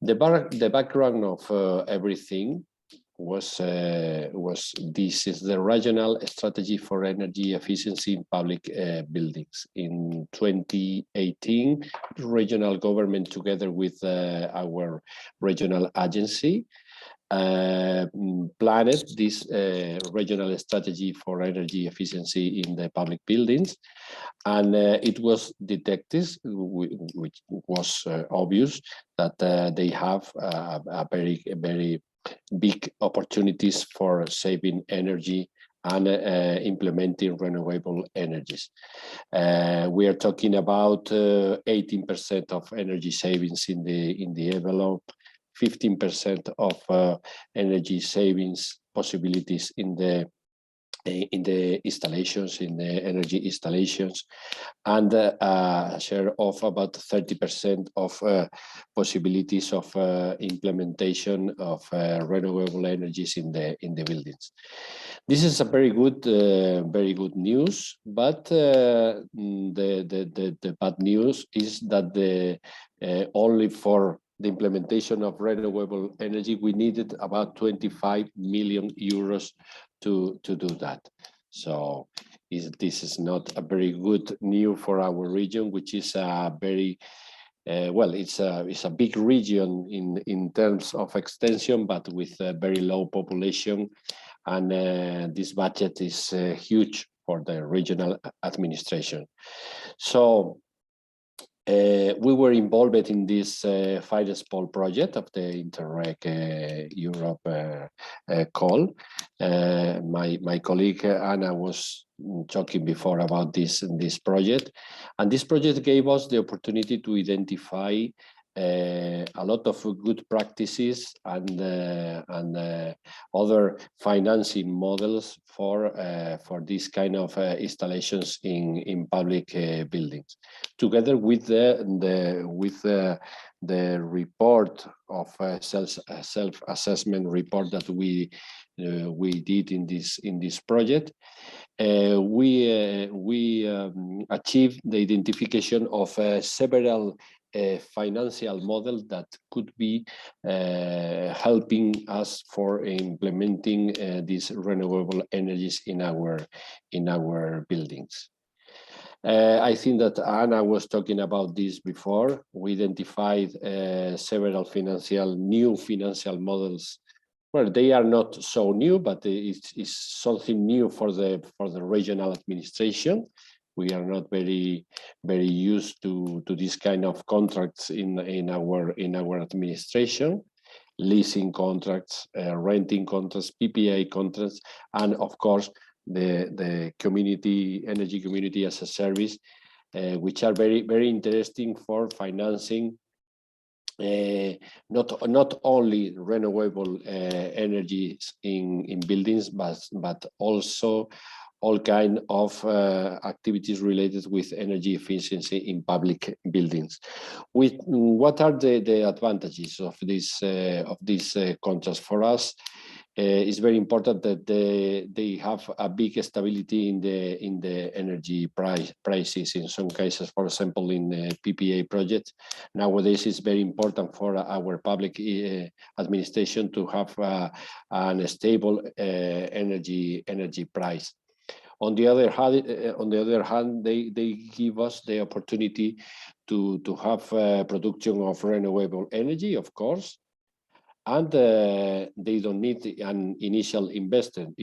The background of everything was this is the regional strategy for energy efficiency in public buildings. In 2018, the regional government, together with our regional agency, planned this regional strategy for energy efficiency in the public buildings, and it was detected, which was obvious, that they have a very big opportunities for saving energy and implementing renewable energies. We are talking about 18% of energy savings in the envelope, 15% of energy savings possibilities in the installations, in the energy installations, and a share of about 30% of possibilities of implementation of renewable energies in the buildings. This is a very good news, but the bad news is that only for the implementation of renewable energy, we needed about 25 million euros to do that. So this is not a very good news for our region, which is a very it's a big region in terms of extension, but with a very low population, and this budget is huge for the regional administration. So we were involved in this FIRESPOL project of the Interreg Europe call. My colleague Ana was talking before about this project, and this project gave us the opportunity to identify a lot of good practices and other financing models for this kind of installations in public buildings, together with the report of self-assessment report that we did in this project. We achieved the identification of several financial models that could be helping us for implementing these renewable energies in our buildings. I think that Ana was talking about this before. We identified several new financial models. Well, they are not so new, but it's something new for the regional administration. We are not very used to this kind of contracts in our administration. Leasing contracts, renting contracts, PPA contracts, and of course the energy community as a service, which are very interesting for financing not only renewable energies in buildings, but also all kind of activities related with energy efficiency in public buildings. What are the advantages of these contracts for us? It's very important that they have a big stability in the energy prices. In some cases, for example, in PPA projects, nowadays it's very important for our public administration to have a stable energy price. On the other hand, they give us the opportunity to have production of renewable energy, of course. And they don't need an initial investment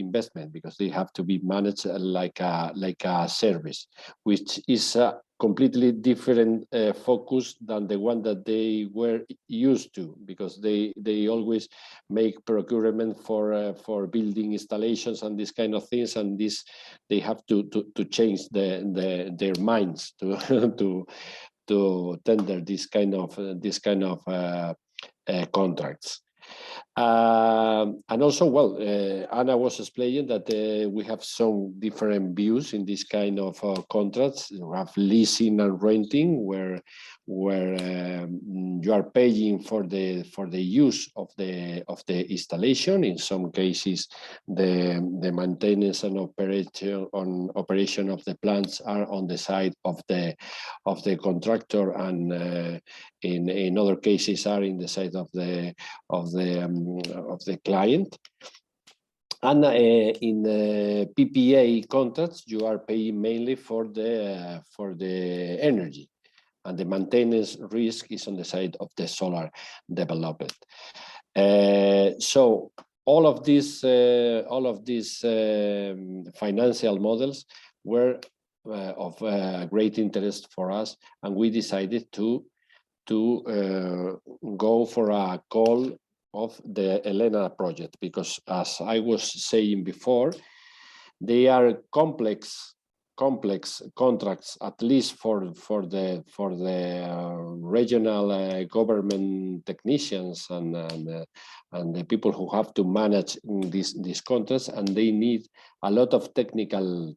because they have to be managed like a service, which is a completely different focus than the one that they were used to, because they always make procurement for building installations and these kind of things, and this they have to change their minds to tender this kind of contracts. And also, well, Ana was explaining that we have some different views in this kind of contracts. You have leasing and renting, where you are paying for the use of the installation. In some cases, the maintenance and operation of the plants are on the side of the contractor, and in other cases are in the side of the client. And in the PPA contracts, you are paying mainly for the energy, and the maintenance risk is on the side of the solar development. So all of these financial models were of great interest for us, and we decided to go for a call of the ELENA project, because, as I was saying before, they are complex contracts, at least for the regional government technicians and the people who have to manage these contracts, and they need a lot of technical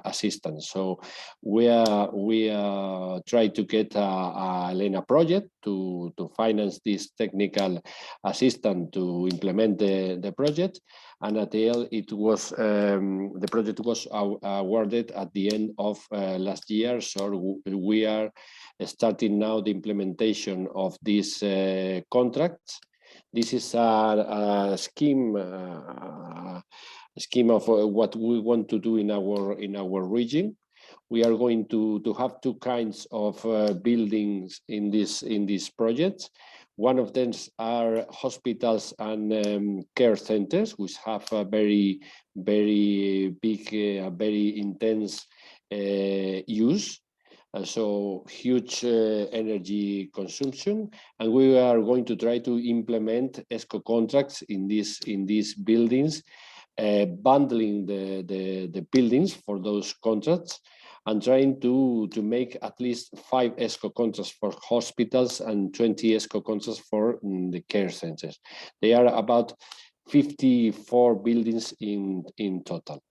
assistance. So we try to get a ELENA project to finance this technical assistance to implement the project. And at the end, it was the project was awarded at the end of last year. So we are starting now the implementation of this contract. This is a scheme of what we want to do in our region. We are going to have two kinds of buildings in this project. One of them are hospitals and care centers, which have a very big, very intense use. So huge energy consumption, and we are going to try to implement ESCO contracts in these buildings, bundling the buildings for those contracts, and trying to make at least 5 ESCO contracts for hospitals and 20 ESCO contracts for the care centers. They are about 54 buildings in total.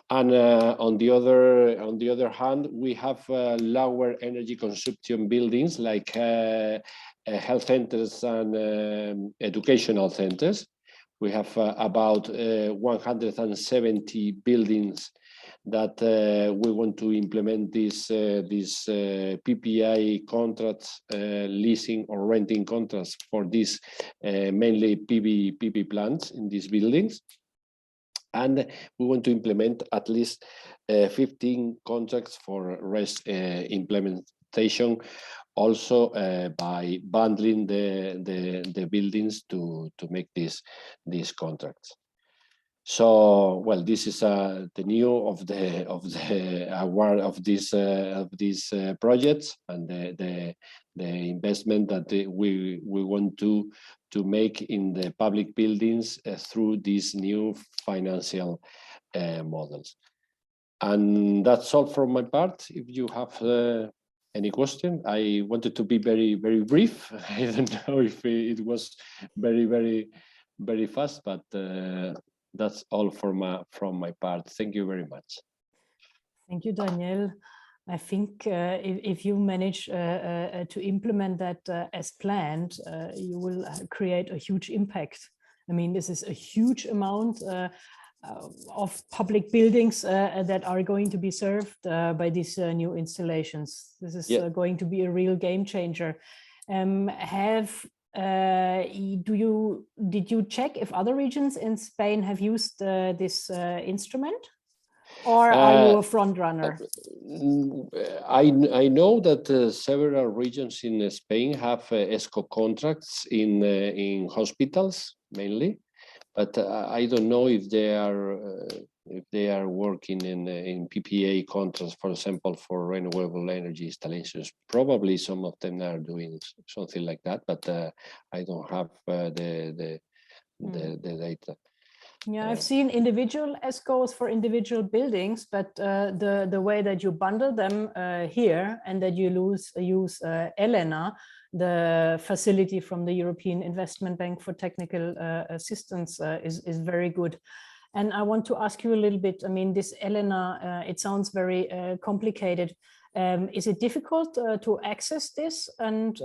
And on the other hand, we have lower energy consumption buildings like health centers and educational centers. We have about 170 buildings that we want to implement these PPA contracts, leasing or renting contracts for these mainly PV plants in these buildings. And we want to implement at least 15 contracts for RES implementation, also by bundling the buildings to make these contracts. So, well, this is the new of the award of these projects, and the investment that we want to make in the public buildings through these new financial models. And that's all from my part. If you have any question, I wanted to be very, very brief. I don't know if it was very, very, very fast, but that's all from my part. Thank you very much. Thank you, Daniel. I think if you manage to implement that as planned, you will create a huge impact. I mean, this is a huge amount of public buildings that are going to be served by these new installations. This is going to be a real game changer. Did you check if other regions in Spain have used this instrument? Or are you a front runner? I know that several regions in Spain have ESCO contracts in hospitals mainly, but I don't know if they are working in PPA contracts, for example, for renewable energy installations. Probably some of them are doing something like that, but I don't have the data. Yeah, I've seen individual ESCOs for individual buildings, but the way that you bundle them here and that you use ELENA, the facility from the European Investment Bank for Technical Assistance, is very good. And I want to ask you a little bit, I mean, this ELENA, it sounds very complicated. Is it difficult to access this, and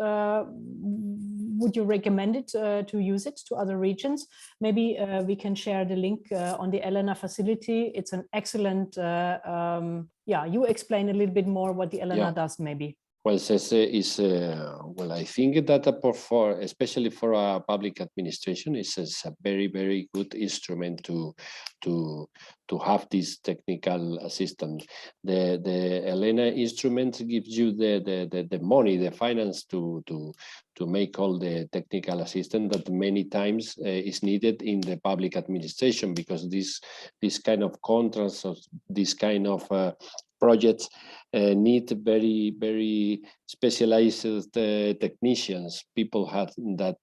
would you recommend it to use it to other regions? Maybe we can share the link on the ELENA facility. It's an excellent, you explain a little bit more what the ELENA does maybe. Well, well, I think that especially for a public administration, it's a very, very good instrument to have this technical assistance. The ELENA instrument gives you the money, the finance to make all the technical assistance that many times is needed in the public administration, because this kind of contracts or this kind of projects need very, very specialized technicians, people that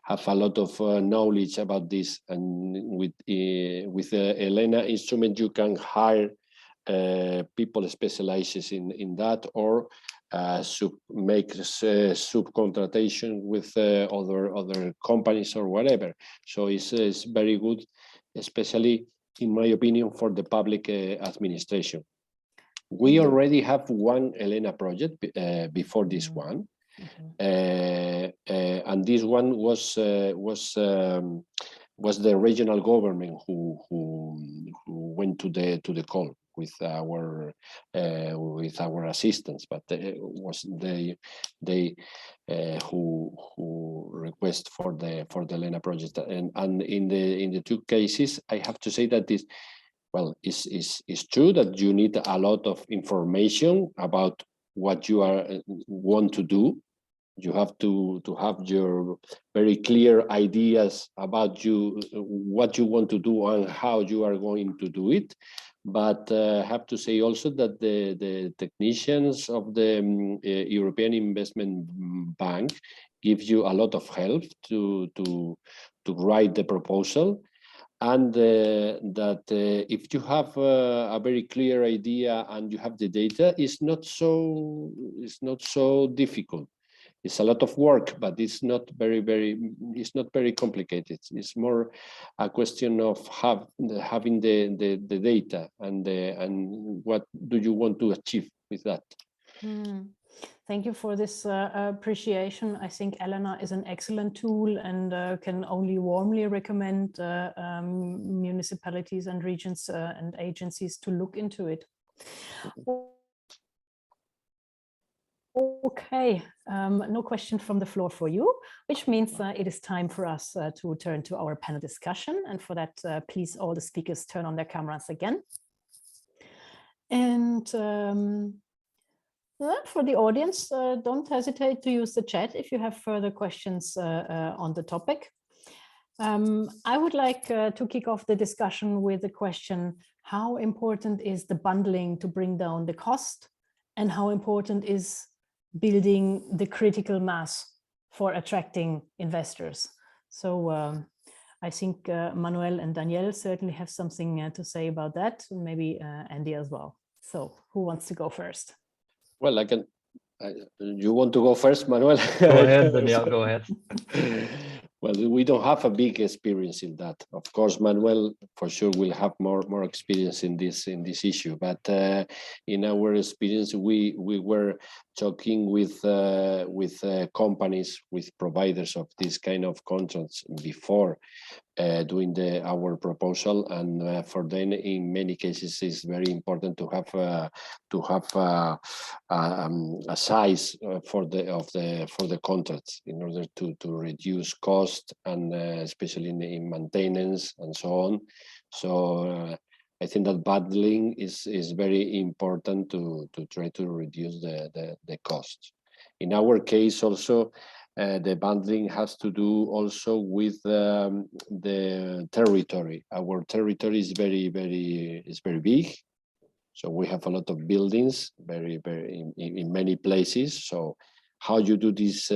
have a lot of knowledge about this. And with the ELENA instrument, you can hire people specialized in that, or make subcontratation with other companies or whatever. So it's very good, especially in my opinion, for the public administration. We already have one ELENA project before this one, and this one was the regional government who went to the call with our assistance, but it was they who request for the ELENA project, and in the two cases, I have to say that this. Well, it's true that you need a lot of information about what you want to do. You have to have your very clear ideas about what you want to do and how you are going to do it. But I have to say also that the technicians of the European Investment Bank give you a lot of help to write the proposal. And that if you have a very clear idea and you have the data, it's not so difficult. It's a lot of work, but it's not very complicated. It's more a question of having the data and what do you want to achieve with that. Thank you for this appreciation. I think ELENA is an excellent tool, and can only warmly recommend municipalities and regions and agencies to look into it. Okay, no question from the floor for you, which means it is time for us to turn to our panel discussion. And for that, please, all the speakers turn on their cameras again. And for the audience, don't hesitate to use the chat if you have further questions on the topic. I would like to kick off the discussion with the question, how important is the bundling to bring down the cost? And how important is building the critical mass for attracting investors? So I think Manuel and Daniel certainly have something to say about that, and maybe Andy as well. So who wants to go first? Well, I can. You want to go first, Manuel? Go ahead, Daniel, go ahead. Well, we don't have a big experience in that. Of course, Manuel for sure will have more experience in this issue. But in our experience, we were talking with companies, with providers of this kind of contracts before doing our proposal, and for them, in many cases, it's very important to have a size for the contracts in order to reduce cost, and especially in maintenance and so on. So I think that bundling is very important to try to reduce the cost. In our case, also. The bundling has to do also with the territory. Our territory is very big, so we have a lot of buildings, very in many places. So how you do these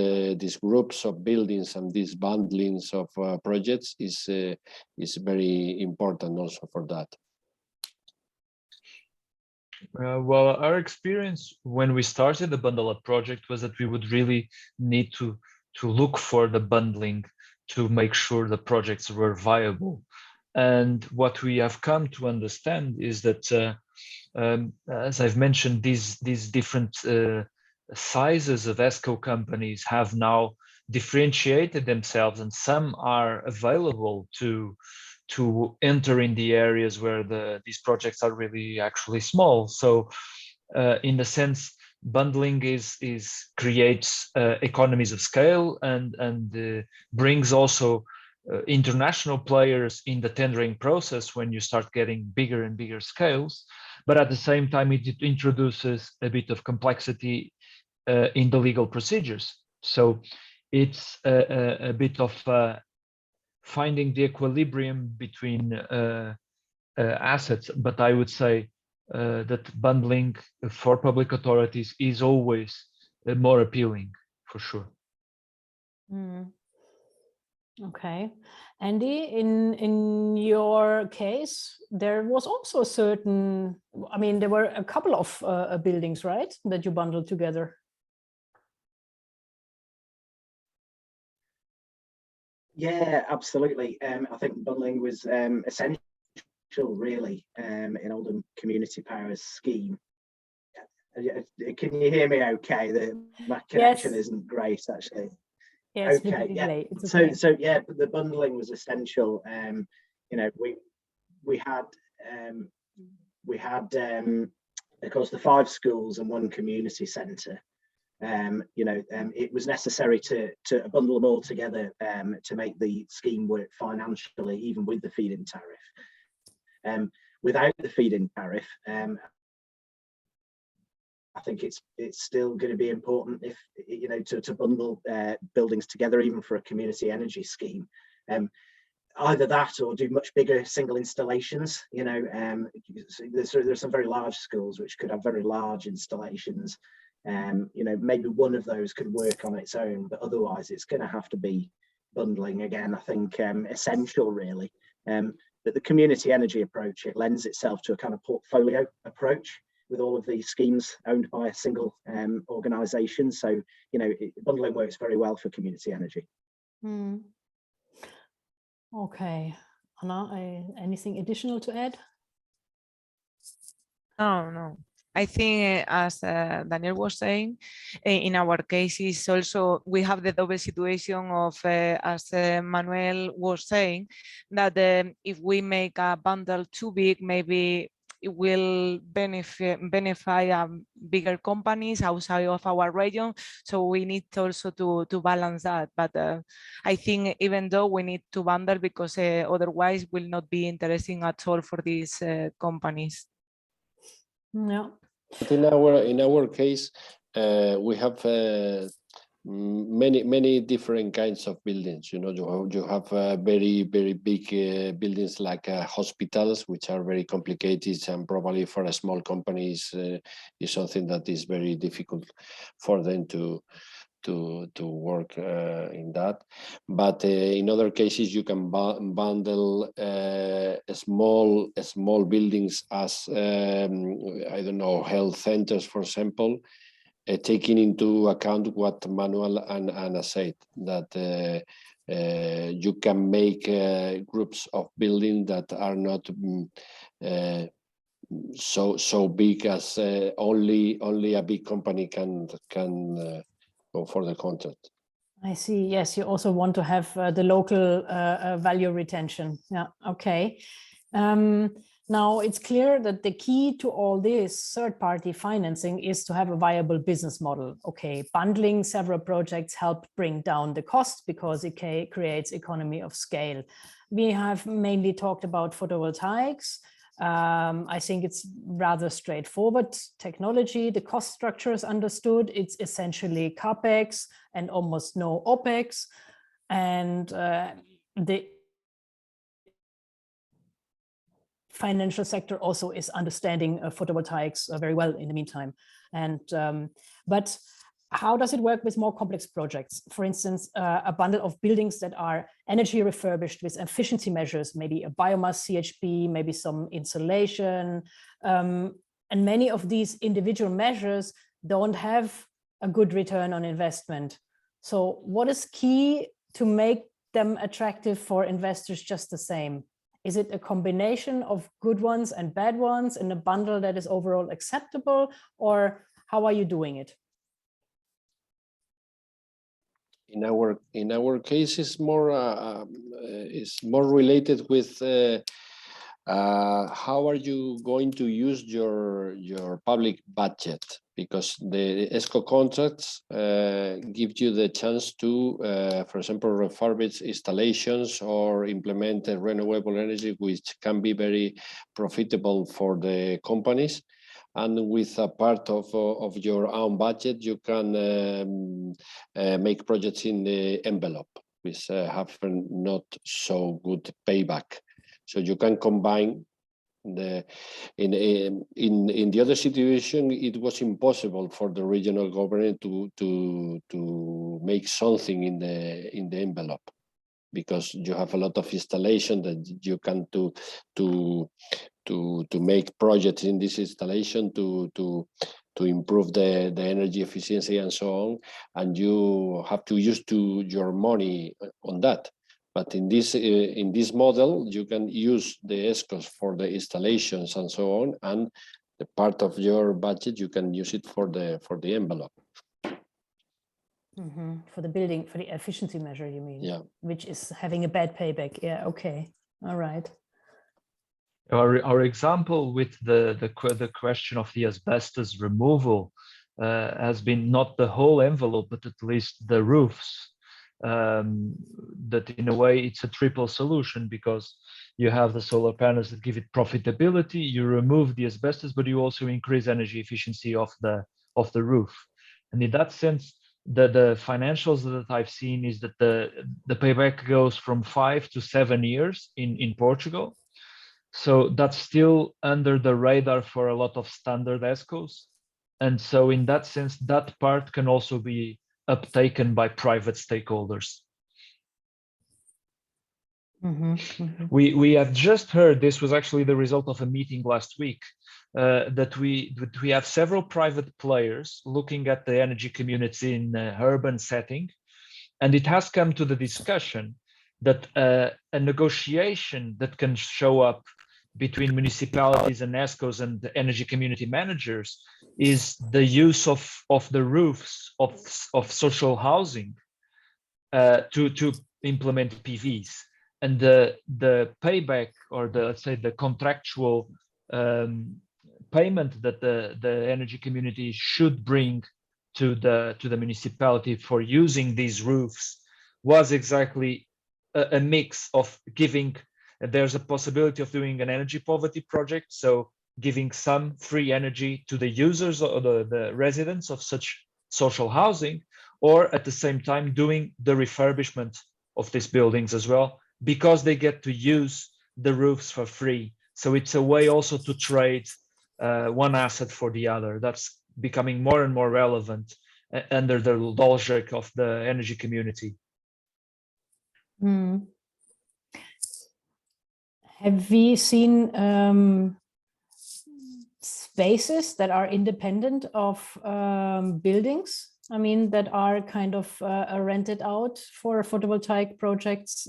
groups of buildings and these bundlings of projects is very important also for that. Well, our experience when we started the BundleUp project was that we would really need to look for the bundling to make sure the projects were viable. And what we have come to understand is that, as I've mentioned, these different sizes of ESCO companies have now differentiated themselves, and some are available to enter in the areas where these projects are really actually small. So in a sense, bundling creates economies of scale and brings also international players in the tendering process when you start getting bigger and bigger scales. But at the same time, it introduces a bit of complexity in the legal procedures. So it's a bit of finding the equilibrium between assets, but I would say that bundling for public authorities is always more appealing, for sure. Okay, Andy, in your case, there was also a certain, I mean, there were a couple of buildings, right, that you bundled together. Yeah, absolutely. I think bundling was essential, really, in Oldham Community Power's scheme. Can you hear me okay? My connection isn't great, actually. Yes, okay, yeah. It's okay. So yeah, the bundling was essential. You know, we had of course the 5 schools and 1 community centre. You know, it was necessary to bundle them all together to make the scheme work financially, even with the feed-in tariff. Without the feed-in tariff, I think it's still going to be important, if you know, to bundle buildings together, even for a community energy scheme. Either that or do much bigger single installations. You know, there's some very large schools which could have very large installations. You know, maybe one of those could work on its own, but otherwise it's going to have to be bundling again. I think essential, really. But the community energy approach, it lends itself to a kind of portfolio approach with all of these schemes owned by a single organisation. So, you know, bundling works very well for community energy. Okay, Anna, anything additional to add? No. I think, as Daniel was saying, in our cases also we have the double situation of, as Manuel was saying, that if we make a bundle too big, maybe it will benefit bigger companies outside of our region. So we need also to balance that. But I think even though we need to bundle, because otherwise will not be interesting at all for these companies. Yeah. But in our case, we have many different kinds of buildings. You know, you have very big buildings like hospitals, which are very complicated, and probably for a small companies is something that is very difficult for them to work in that. But in other cases, you can bundle small buildings as I don't know, health centers, for example, taking into account what Manuel and Ana said, that you can make groups of buildings that are not so big as only a big company can go for the contract. I see. Yes, you also want to have the local value retention. Yeah. Okay. Now it's clear that the key to all this third-party financing is to have a viable business model. Okay, bundling several projects help bring down the cost because it creates economy of scale. We have mainly talked about photovoltaics. I think it's rather straightforward technology. The cost structure is understood. It's essentially CapEx and almost no OpEx. And the financial sector also is understanding photovoltaics very well in the meantime. And but how does it work with more complex projects? For instance, a bundle of buildings that are energy refurbished with efficiency measures, maybe a biomass CHP, maybe some insulation. And many of these individual measures don't have a good return on investment. So what is key to make them attractive for investors just the same? Is it a combination of good ones and bad ones in a bundle that is overall acceptable, or how are you doing it? In our case, it's more related with how are you going to use your public budget, because the ESCO contracts give you the chance to, for example, refurbish installations or implement a renewable energy, which can be very profitable for the companies. And with a part of your own budget, you can make projects in the envelope, which have not so good payback. So you can combine in the other situation, it was impossible for the regional government to make something in the envelope, because you have a lot of installation that you can to make projects in this installation to improve the energy efficiency and so on, and you have to use your money on that. But in this model, you can use the ESCOs for the installations and so on, and the part of your budget you can use it for the envelope. Mm-hmm. For the building, for the efficiency measure, you mean? Yeah. Which is having a bad payback. Yeah. Okay. All right. Our example with the question of the asbestos removal has been not the whole envelope, but at least the roofs. That in a way it's a triple solution, because you have the solar panels that give it profitability, you remove the asbestos, but you also increase energy efficiency of the roof. And in that sense, the financials that I've seen is that the payback goes from 5 to 7 years in Portugal. So that's still under the radar for a lot of standard ESCOs. And so in that sense, that part can also be uptaken by private stakeholders. Mm-hmm, mm-hmm. We have just heard, this was actually the result of a meeting last week, that we have several private players looking at the energy community in an urban setting. And it has come to the discussion that a negotiation that can show up between municipalities and ESCOs and the energy community managers is the use of the roofs of social housing to implement PVs. And the payback, or let's say the contractual payment that the energy community should bring to the municipality for using these roofs was exactly a mix of giving. There's a possibility of doing an energy poverty project, so giving some free energy to the users or the residents of such social housing, or at the same time doing the refurbishment of these buildings as well, because they get to use the roofs for free. So it's a way also to trade one asset for the other. That's becoming more and more relevant under the logic of the energy community. Mm. Have we seen spaces that are independent of buildings? I mean, that are kind of rented out for photovoltaic projects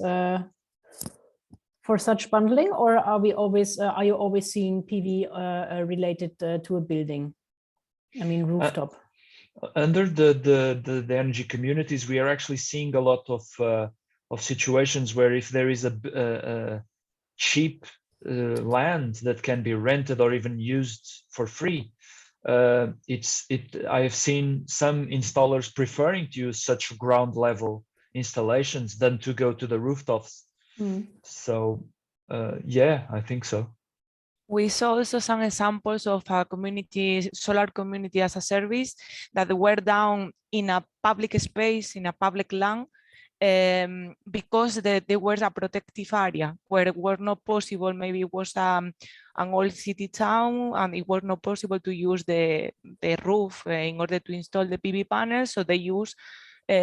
for such bundling, or are you always seeing PV related to a building? I mean, rooftop. Under the energy communities, we are actually seeing a lot of situations where if there is a cheap land that can be rented or even used for free, I have seen some installers preferring to use such ground level installations than to go to the rooftops. So yeah, I think so. We saw also some examples of a community, solar community as a service, that were down in a public space, in a public land, because there was a protective area where it was not possible. Maybe it was an old city town and it was not possible to use the roof in order to install the PV panels. So they use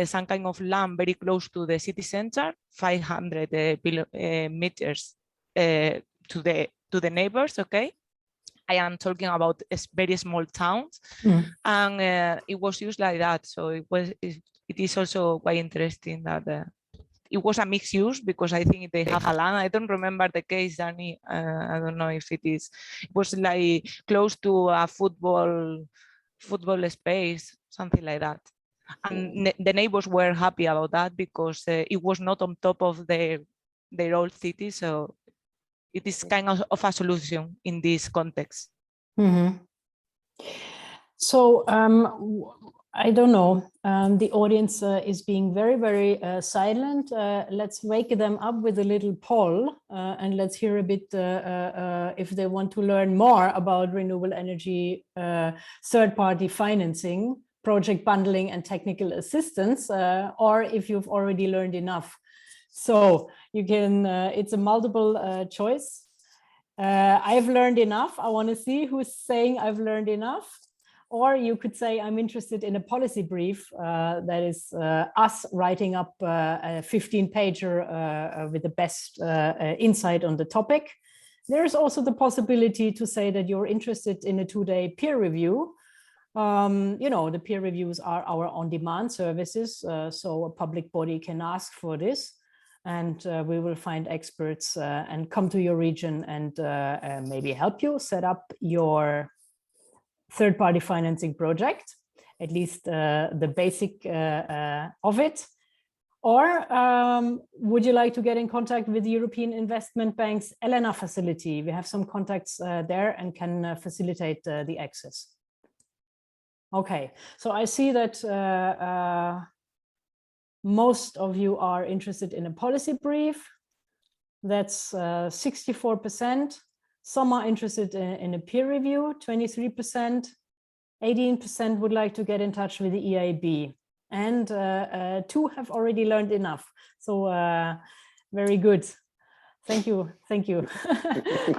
some kind of land very close to the city center, 500 meters to the neighbors. Okay, I am talking about very small towns, and it was used like that. So it is also quite interesting that it was a mixed use, because I think they have a land. I don't remember the case, Danny. I don't know if it is. It was like close to a football space, something like that. And the neighbors were happy about that, because it was not on top of their old city. So it is kind of a solution in this context. So I don't know, the audience is being very, very silent. Let's wake them up with a little poll, and let's hear a bit if they want to learn more about renewable energy, third-party financing, project bundling and technical assistance, or if you've already learned enough. So you can, it's a multiple choice. I've learned enough. I want to see who's saying I've learned enough. Or you could say, I'm interested in a policy brief, that is us writing up a 15-pager with the best insight on the topic. There's also the possibility to say that you're interested in a 2-day peer review. You know, the peer reviews are our on-demand services, so a public body can ask for this, and we will find experts and come to your region and maybe help you set up your third-party financing project, at least the basic of it. Or would you like to get in contact with the European Investment Bank's ELENA facility? We have some contacts there and can facilitate the access. Okay, so I see that most of you are interested in a policy brief. That's 64%. Some are interested in a peer review, 23%. 18% would like to get in touch with the EIB. And 2 have already learned enough. So very good. Thank you. Thank you.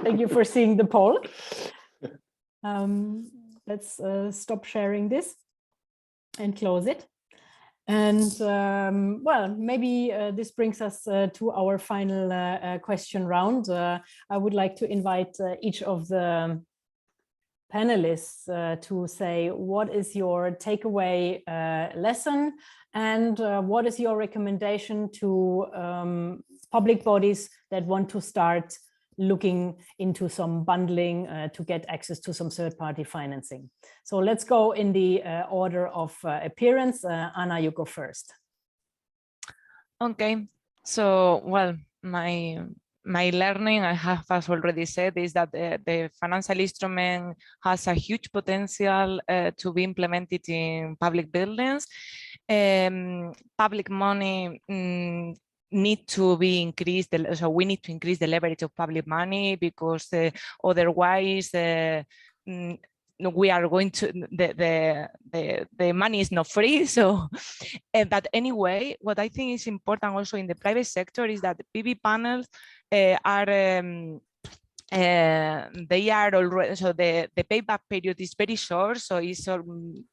Thank you for seeing the poll. Let's stop sharing this and close it. And well, maybe this brings us to our final question round. I would like to invite each of the panelists to say, what is your takeaway lesson, and what is your recommendation to public bodies that want to start looking into some bundling to get access to some third-party financing. So let's go in the order of appearance. Anna, you go first. Okay, so well, my learning, I have as already said, is that the financial instrument has a huge potential to be implemented in public buildings. Public money need to be increased, so we need to increase the leverage of public money, because otherwise we are going to, the money is not free. So, but anyway, what I think is important also in the private sector is that the PV panels are, they are already, so the payback period is very short. So it's so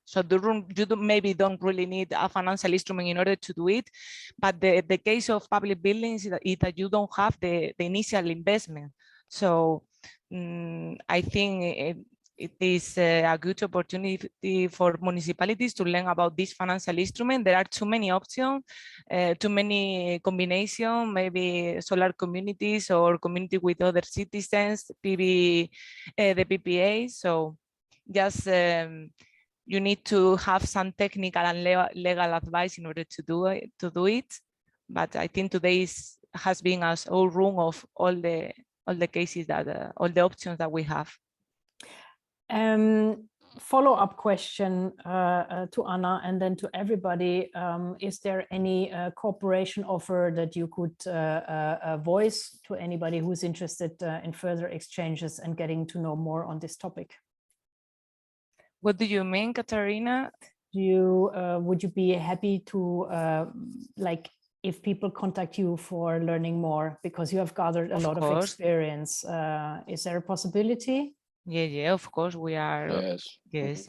you maybe don't really need a financial instrument in order to do it. But the case of public buildings is that you don't have the initial investment. So I think it is a good opportunity for municipalities to learn about this financial instrument. There are too many options, too many combinations, maybe solar communities or community with other citizens, PV, the PPA. So just you need to have some technical and legal advice in order to do it. But I think today has been a whole room of all the cases that all the options that we have. Follow-up question to Ana and then to everybody. Is there any cooperation offer that you could voice to anybody who's interested in further exchanges and getting to know more on this topic? What do you mean, Katharina? Would you be happy to like if people contact you for learning more because you have gathered a lot of experience? Is there a possibility? Yeah, of course we are. Yes.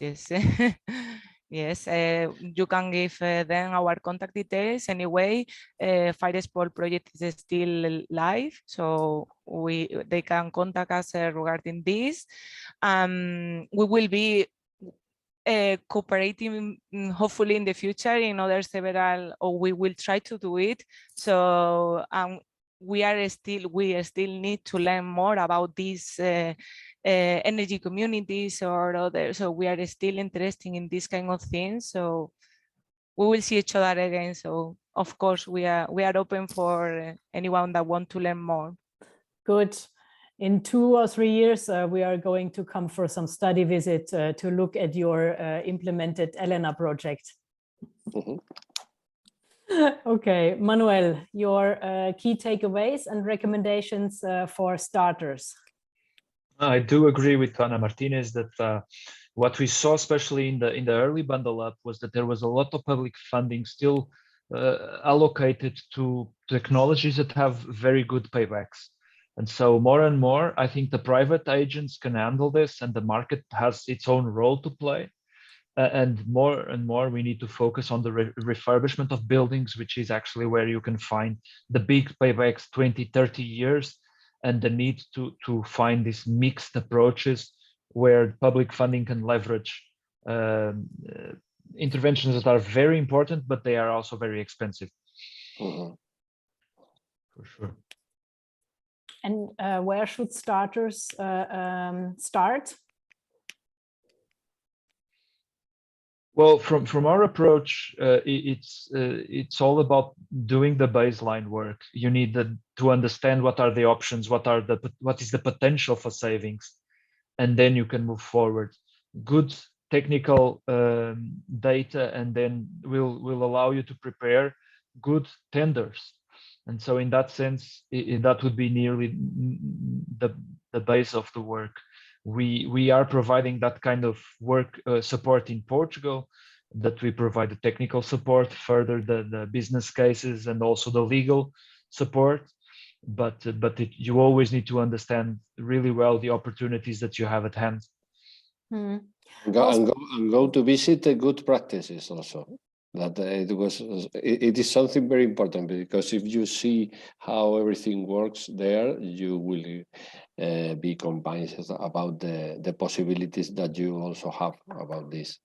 Yes, you can give them our contact details. Anyway, FIRESPOL project is still live, so they can contact us regarding this. We will be cooperating hopefully in the future in other several, or we will try to do it. So we still need to learn more about these energy communities or other. So we are still interested in this kind of things. So we will see each other again. So of course we are open for anyone that want to learn more. Good. In 2 or 3 years, we are going to come for some study visit to look at your implemented ELENA project. Okay, Manuel, your key takeaways and recommendations for starters. I do agree with Ana Martinez that what we saw, especially in the early BundleUp, was that there was a lot of public funding still allocated to technologies that have very good paybacks. And so more and more, I think the private agents can handle this, and the market has its own role to play. And more, we need to focus on the refurbishment of buildings, which is actually where you can find the big paybacks 20, 30 years, and the need to find these mixed approaches where public funding can leverage interventions that are very important, but they are also very expensive. For sure. And where should starters start? Well, from our approach, it's all about doing the baseline work. You need to understand what are the options, what is the potential for savings, and then you can move forward. Good technical data, and then will allow you to prepare good tenders. And so in that sense, that would be nearly the base of the work. We are providing that kind of work support in Portugal, that we provide the technical support, further the business cases, and also the legal support. But you always need to understand really well the opportunities that you have at hand. And go to visit the good practices also. That it is something very important, because if you see how everything works there, you will be convinced about the possibilities that you also have about this.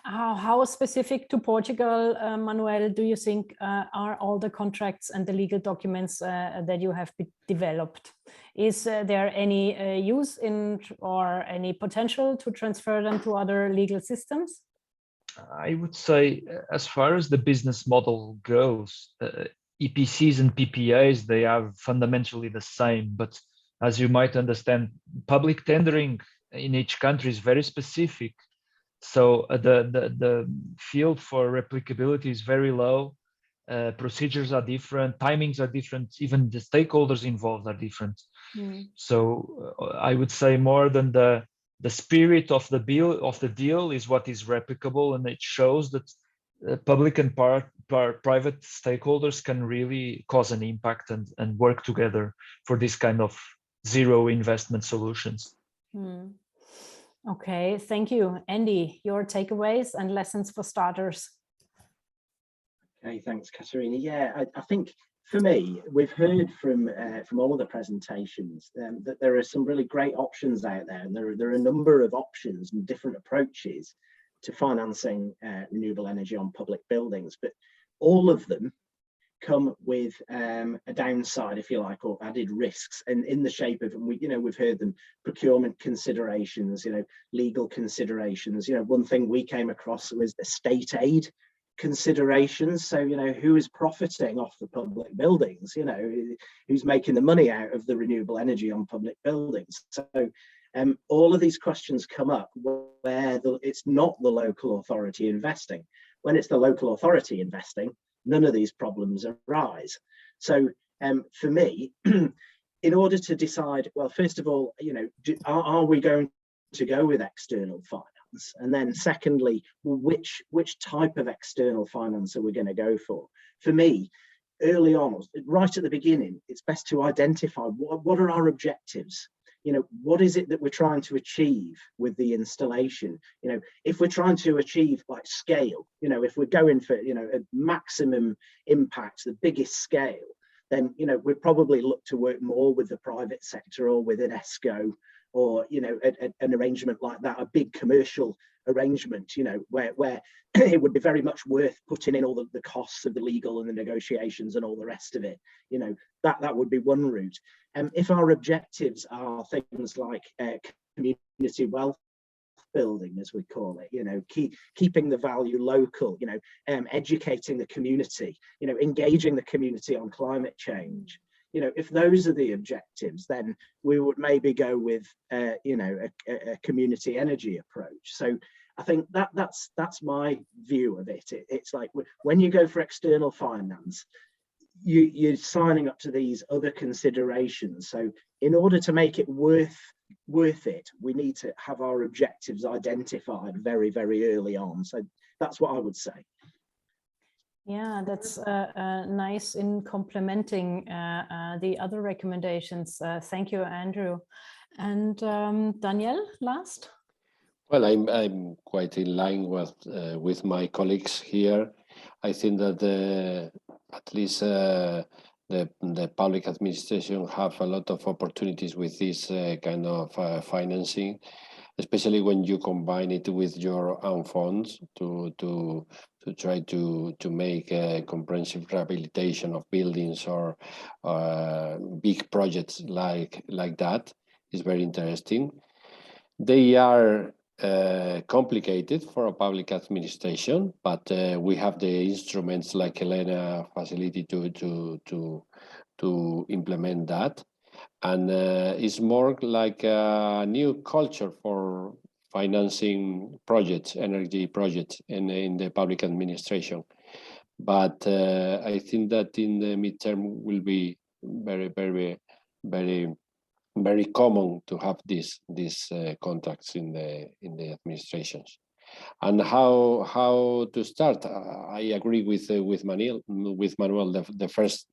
How specific to Portugal, Manuel, do you think are all the contracts and the legal documents that you have developed? Is there any use in or any potential to transfer them to other legal systems? I would say, as far as the business model goes, EPCs and PPAs, they are fundamentally the same. But as you might understand, public tendering in each country is very specific. So the field for replicability is very low. procedures are different, timings are different, even the stakeholders involved are different. So I would say more than the spirit of the deal is what is replicable, and it shows that public and private stakeholders can really cause an impact and work together for this kind of zero investment solutions. Okay, thank you. Andy, your takeaways and lessons for starters. Okay, thanks, Katharina. Yeah, I think for me, we've heard from all of the presentations that there are some really great options out there, and there are a number of options and different approaches to financing renewable energy on public buildings, but all of them come with a downside, if you like, or added risks, and in the shape of, we've heard them, procurement considerations, legal considerations. One thing we came across was the state aid considerations. So, who is profiting off the public buildings? Who's making the money out of the renewable energy on public buildings? So all of these questions come up where it's not the local authority investing. When it's the local authority investing, none of these problems arise. So for me, in order to decide, well, first of all, are we going to go with external finance? And then secondly, which type of external finance are we going to go for? For me, early on, right at the beginning, it's best to identify what are our objectives. What is it that we're trying to achieve with the installation? If we're trying to achieve like scale, if we're going for, a maximum impact, the biggest scale, then, we'd probably look to work more with the private sector or with an ESCO, or, an arrangement like that, a big commercial arrangement, where it would be very much worth putting in all the costs of the legal and the negotiations and all the rest of it. That would be one route. If our objectives are things like community wealth building, as we call it, keeping the value local, educating the community, engaging the community on climate change. If those are the objectives, then we would maybe go with, a community energy approach. So I think that's my view of it. It's like when you go for external finance, you're signing up to these other considerations. So in order to make it worth it, we need to have our objectives identified very, very early on. So that's what I would say. Yeah, that's nice in complementing the other recommendations. Thank you, Andrew. And Daniel, last? Well, I'm quite in line with my colleagues here. I think that at least the public administration have a lot of opportunities with this kind of financing, especially when you combine it with your own funds to try to make a comprehensive rehabilitation of buildings or big projects like that. Is very interesting. They are complicated for a public administration, but we have the instruments like ELENA facility to implement that. And it's more like a new culture for financing projects, energy projects in the public administration. But I think that in the midterm will be very, very, very, very common to have these contracts in the administrations. And how to start? I agree with Manuel. The first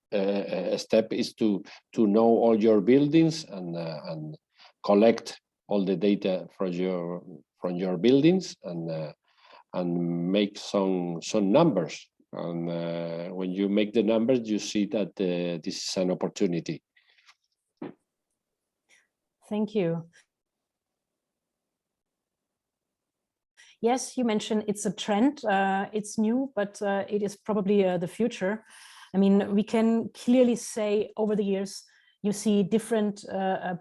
step is to know all your buildings and collect all the data from your buildings and make some numbers. And when you make the numbers, you see that this is an opportunity. Thank you. Yes, you mentioned it's a trend, it's new, but it is probably the future. I mean, we can clearly say over the years, you see different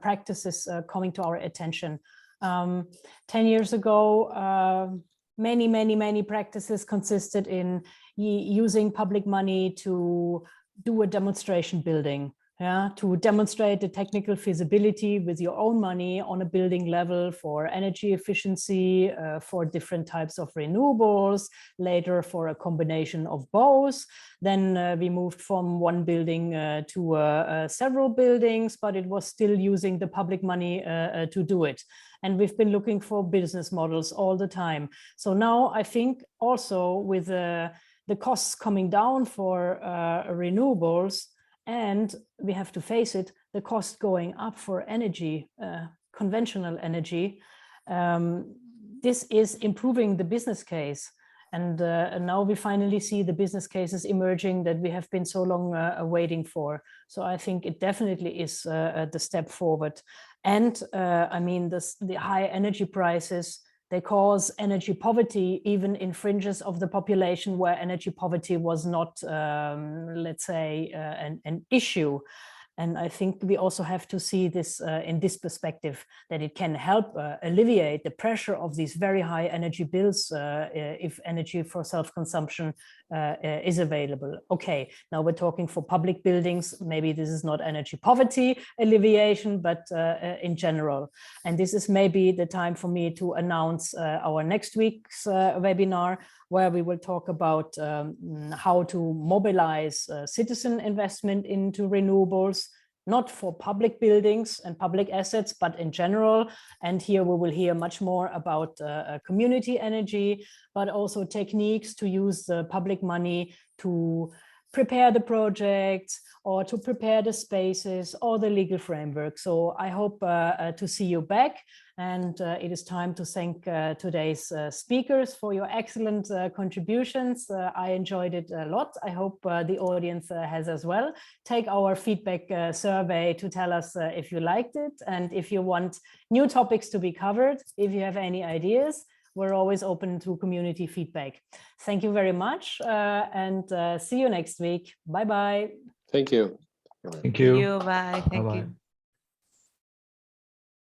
practices coming to our attention. 10 years ago, many practices consisted in using public money to do a demonstration building. to demonstrate the technical feasibility with your own money on a building level for energy efficiency, for different types of renewables, later for a combination of both. Then we moved from one building to several buildings, but it was still using the public money to do it. And we've been looking for business models all the time. So now I think also with the costs coming down for renewables, and we have to face it, the cost going up for energy, conventional energy, this is improving the business case. And now we finally see the business cases emerging that we have been so long waiting for. So I think it definitely is the step forward. And I mean, the high energy prices, they cause energy poverty even in fringes of the population where energy poverty was not, let's say, an issue. And I think we also have to see this in this perspective, that it can help alleviate the pressure of these very high energy bills if energy for self-consumption is available. Okay, now we're talking for public buildings. Maybe this is not energy poverty alleviation, but in general. And this is maybe the time for me to announce our next week's webinar, where we will talk about how to mobilize citizen investment into renewables, not for public buildings and public assets, but in general. And here we will hear much more about community energy, but also techniques to use the public money to prepare the projects or to prepare the spaces or the legal framework. So I hope to see you back. And it is time to thank today's speakers for your excellent contributions. I enjoyed it a lot. I hope the audience has as well. Take our feedback survey to tell us if you liked it and if you want new topics to be covered. If you have any ideas, we're always open to community feedback. Thank you very much and see you next week. Bye-bye. Thank you. Thank you. Bye. Thank you.